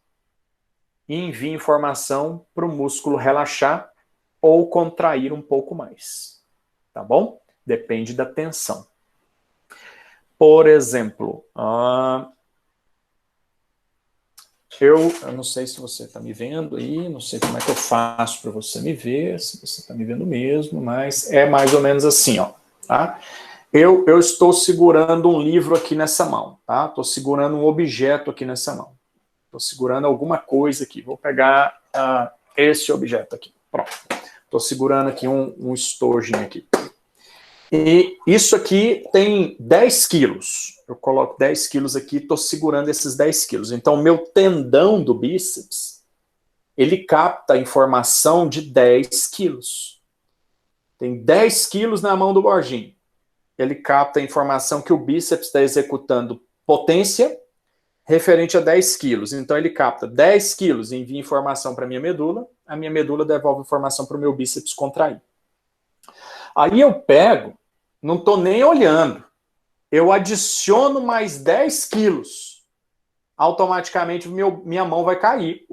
E envia informação para o músculo relaxar ou contrair um pouco mais. Tá bom? Depende da tensão. Por exemplo, eu não sei se você está me vendo aí, não sei como é que eu faço para você me ver, se você está me vendo mesmo, mas é mais ou menos assim, ó, tá? Eu estou segurando um livro aqui nessa mão, tá? Estou segurando um objeto aqui nessa mão. Estou segurando alguma coisa aqui. Vou pegar esse objeto aqui. Pronto. Estou segurando aqui um estojinho aqui. E isso aqui tem 10 quilos. Eu coloco 10 quilos aqui e estou segurando esses 10 quilos. Então, o meu tendão do bíceps, ele capta a informação de 10 quilos. Tem 10 quilos na mão do Borginho. Ele capta a informação que o bíceps está executando potência referente a 10 quilos. Então, ele capta 10 quilos e envia informação para a minha medula devolve informação para o meu bíceps contrair. Aí eu pego, não estou nem olhando, eu adiciono mais 10 quilos. Automaticamente minha mão vai cair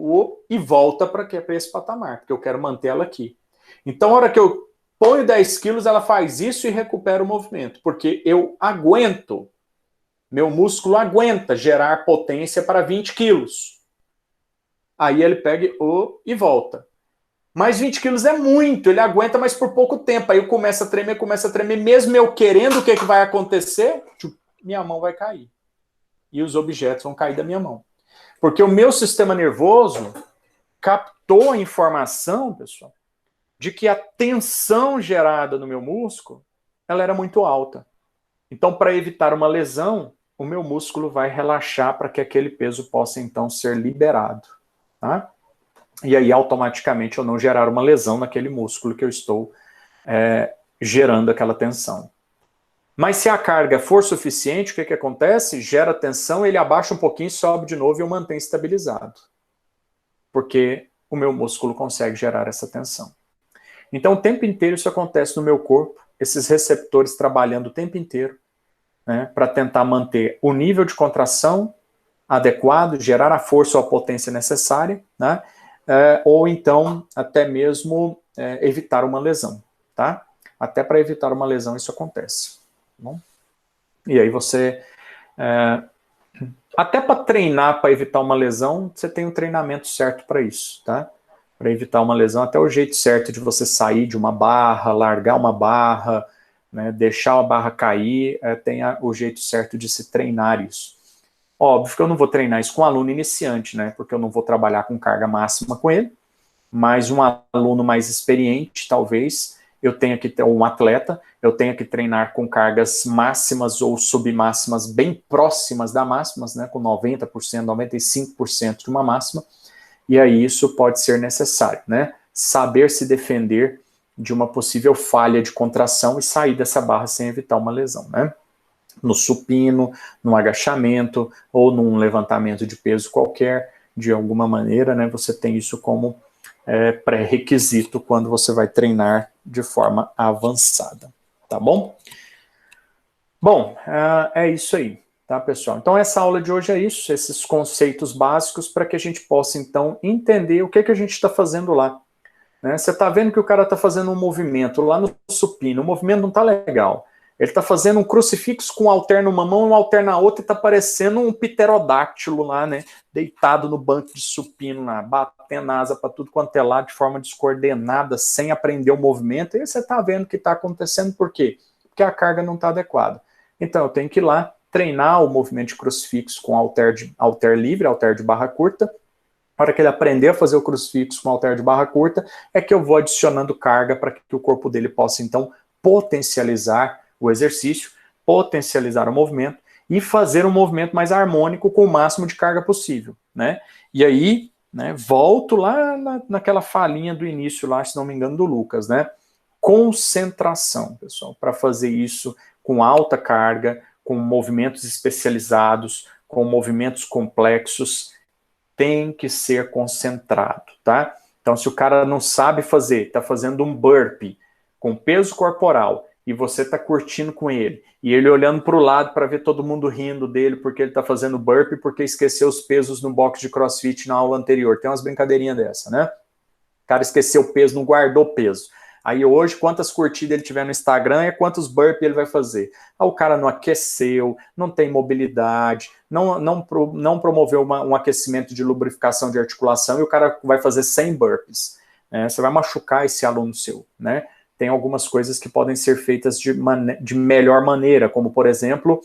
e volta para esse patamar, porque eu quero manter ela aqui. Então, a hora que eu ponho 10 quilos, ela faz isso e recupera o movimento, porque eu aguento, meu músculo aguenta gerar potência para 20 quilos. Aí ele pega e volta. Mas 20 quilos é muito, ele aguenta, mas por pouco tempo. Aí eu começo a tremer, mesmo eu querendo, o que vai acontecer? Minha mão vai cair. E os objetos vão cair da minha mão. Porque o meu sistema nervoso captou a informação, pessoal, de que a tensão gerada no meu músculo, ela era muito alta. Então, para evitar uma lesão, o meu músculo vai relaxar para que aquele peso possa, então, ser liberado. Tá? E aí, automaticamente, eu não gerar uma lesão naquele músculo que eu estou gerando aquela tensão. Mas se a carga for suficiente, o que acontece? Gera tensão, ele abaixa um pouquinho, sobe de novo e eu mantenho estabilizado. Porque o meu músculo consegue gerar essa tensão. Então, o tempo inteiro isso acontece no meu corpo, esses receptores trabalhando o tempo inteiro, né, para tentar manter o nível de contração adequado, gerar a força ou a potência necessária, né, ou então até mesmo evitar uma lesão, tá? Até para evitar uma lesão isso acontece. Tá bom? E aí você... até para treinar para evitar uma lesão, você tem um treinamento certo para isso, tá? Para evitar uma lesão, até o jeito certo de você sair de uma barra, largar uma barra, né, deixar a barra cair, tem o jeito certo de se treinar isso. Óbvio que eu não vou treinar isso com um aluno iniciante, né, porque eu não vou trabalhar com carga máxima com ele, mas um aluno mais experiente, talvez, eu tenha que ter um atleta, eu tenha que treinar com cargas máximas ou submáximas bem próximas da máximas, né, com 90%, 95% de uma máxima, e aí isso pode ser necessário, né, saber se defender de uma possível falha de contração e sair dessa barra sem evitar uma lesão, né? No supino, no agachamento ou num levantamento de peso qualquer, de alguma maneira, né? Você tem isso como pré-requisito quando você vai treinar de forma avançada, tá bom? Bom, é isso aí, tá, pessoal? Então essa aula de hoje é isso, esses conceitos básicos para que a gente possa, então, entender o que a gente está fazendo lá. Você está vendo que o cara está fazendo um movimento lá no supino, o movimento não está legal. Ele está fazendo um crucifixo com um halter numa mão e um halter na outra e está parecendo um pterodáctilo lá, né? Deitado no banco de supino lá, batendo asa para tudo quanto é lado de forma descoordenada, sem aprender o movimento. E você está vendo o que está acontecendo, por quê? Porque a carga não está adequada. Então eu tenho que ir lá treinar o movimento de crucifixo com halter livre, halter de barra curta, Na hora que ele aprender a fazer o crucifixo com halter de barra curta, é que eu vou adicionando carga para que o corpo dele possa, então, potencializar o exercício, potencializar o movimento e fazer um movimento mais harmônico com o máximo de carga possível, né? E aí, né, volto lá naquela falinha do início lá, se não me engano, do Lucas, né? Concentração, pessoal, para fazer isso com alta carga, com movimentos especializados, com movimentos complexos, tem que ser concentrado, tá? Então, se o cara não sabe fazer, tá fazendo um burpee com peso corporal e você tá curtindo com ele, e ele olhando para o lado para ver todo mundo rindo dele porque ele tá fazendo burpee porque esqueceu os pesos no box de CrossFit na aula anterior. Tem umas brincadeirinhas dessa, né? O cara esqueceu o peso, não guardou o peso. Aí hoje, quantas curtidas ele tiver no Instagram é quantos burpees ele vai fazer. Aí o cara não aqueceu, não tem mobilidade, não promoveu um aquecimento de lubrificação de articulação e o cara vai fazer 100 burpees. Você vai machucar esse aluno seu, né? Tem algumas coisas que podem ser feitas de melhor maneira, como, por exemplo,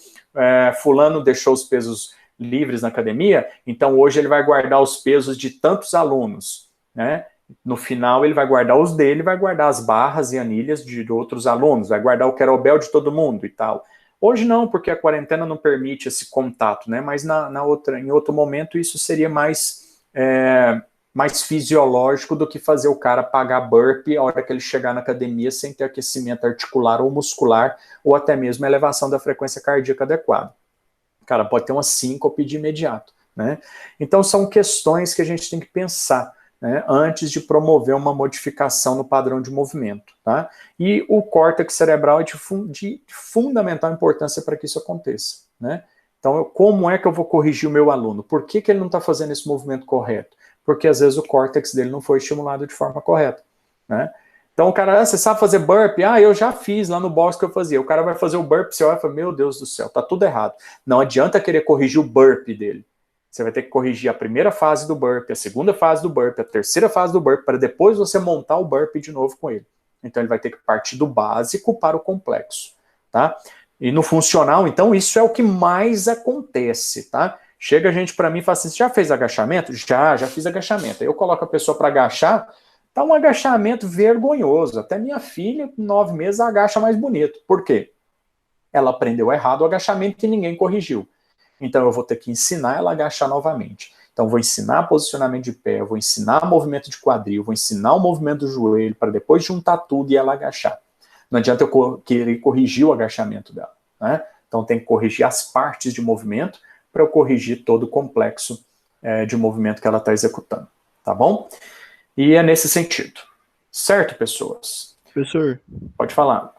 fulano deixou os pesos livres na academia, então hoje ele vai guardar os pesos de tantos alunos, né? No final, ele vai guardar os dele, vai guardar as barras e anilhas de outros alunos, vai guardar o kettlebell de todo mundo e tal. Hoje não, porque a quarentena não permite esse contato, né? Mas em outro momento isso seria mais fisiológico do que fazer o cara pagar burpee a hora que ele chegar na academia sem ter aquecimento articular ou muscular, ou até mesmo elevação da frequência cardíaca adequada. O cara pode ter uma síncope de imediato, né? Então são questões que a gente tem que pensar, né, antes de promover uma modificação no padrão de movimento, tá? E o córtex cerebral é de fundamental importância para que isso aconteça, né? Então, como é que eu vou corrigir o meu aluno? Por que ele não está fazendo esse movimento correto? Porque às vezes o córtex dele não foi estimulado de forma correta, né? Então o cara, você sabe fazer burpee? Eu já fiz lá no box que eu fazia. O cara vai fazer o burpee, você olha e fala, meu Deus do céu, tá tudo errado. Não adianta querer corrigir o burpee dele. Você vai ter que corrigir a primeira fase do burpee, a segunda fase do burpee, a terceira fase do burpee, para depois você montar o burpee de novo com ele. Então ele vai ter que partir do básico para o complexo, tá? E no funcional, então, isso é o que mais acontece, tá? Chega a gente para mim e fala assim, já fez agachamento? Já fiz agachamento. Aí eu coloco a pessoa para agachar, tá um agachamento vergonhoso. Até minha filha, com 9 meses, agacha mais bonito. Por quê? Ela aprendeu errado o agachamento e ninguém corrigiu. Então eu vou ter que ensinar ela a agachar novamente. Então eu vou ensinar posicionamento de pé, eu vou ensinar movimento de quadril, vou ensinar o movimento do joelho, para depois juntar tudo e ela agachar. Não adianta eu querer corrigir o agachamento dela, né? Então tem que corrigir as partes de movimento para eu corrigir todo o complexo de movimento que ela está executando, tá bom? E é nesse sentido. Certo, pessoas? Professor? Pode falar.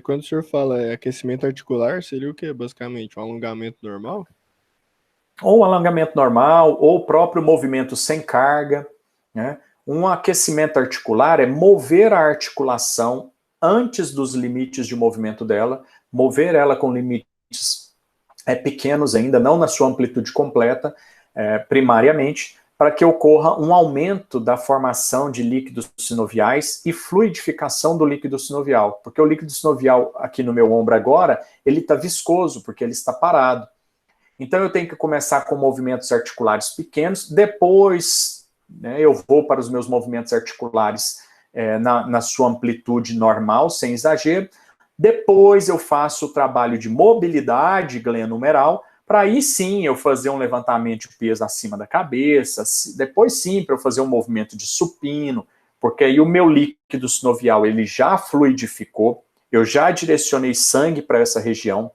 Quando o senhor fala aquecimento articular, seria o quê, basicamente? Um alongamento normal? Ou alongamento normal, ou o próprio movimento sem carga, né? Um aquecimento articular é mover a articulação antes dos limites de movimento dela, mover ela com limites pequenos ainda, não na sua amplitude completa, primariamente, para que ocorra um aumento da formação de líquidos sinoviais e fluidificação do líquido sinovial. Porque o líquido sinovial aqui no meu ombro agora, ele está viscoso, porque ele está parado. Então eu tenho que começar com movimentos articulares pequenos, depois eu vou para os meus movimentos articulares na sua amplitude normal, sem exagero. Depois eu faço o trabalho de mobilidade glenohumeral, para aí sim eu fazer um levantamento de peso acima da cabeça, depois sim para eu fazer um movimento de supino, porque aí o meu líquido sinovial ele já fluidificou, eu já direcionei sangue para essa região,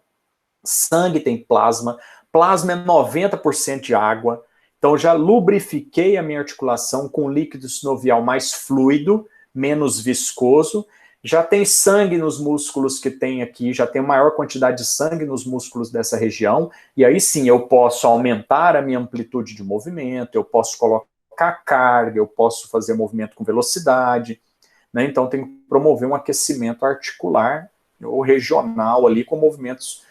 sangue tem plasma é 90% de água, então já lubrifiquei a minha articulação com líquido sinovial mais fluido, menos viscoso, já tem sangue nos músculos que tem aqui, já tem maior quantidade de sangue nos músculos dessa região, e aí sim eu posso aumentar a minha amplitude de movimento, eu posso colocar carga, eu posso fazer movimento com velocidade, né? Então tem que promover um aquecimento articular ou regional ali com movimentos,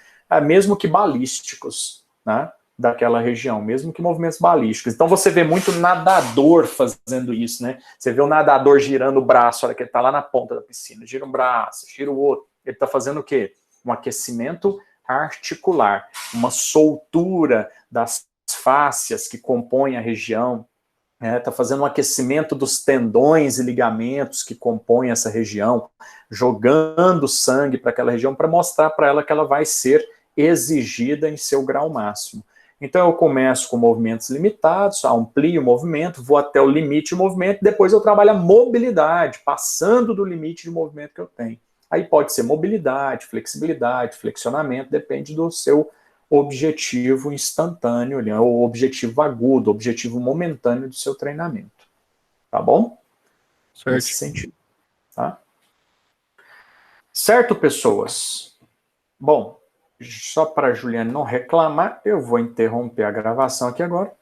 mesmo que balísticos, né? Daquela região, mesmo que movimentos balísticos. Então você vê muito nadador fazendo isso, né? Você vê o nadador girando o braço, olha que ele está lá na ponta da piscina, gira um braço, gira o outro. Ele está fazendo o quê? Um aquecimento articular, uma soltura das fáscias que compõem a região Está fazendo um aquecimento dos tendões e ligamentos que compõem essa região, jogando sangue para aquela região para mostrar para ela que ela vai ser exigida em seu grau máximo. Então eu começo com movimentos limitados, amplio o movimento, vou até o limite do movimento, depois eu trabalho a mobilidade, passando do limite de movimento que eu tenho. Aí pode ser mobilidade, flexibilidade, flexionamento, depende do seu objetivo instantâneo, ou objetivo agudo, objetivo momentâneo do seu treinamento. Tá bom? Certo. Nesse sentido. Tá? Certo, pessoas? Bom, só para a Juliane não reclamar, eu vou interromper a gravação aqui agora.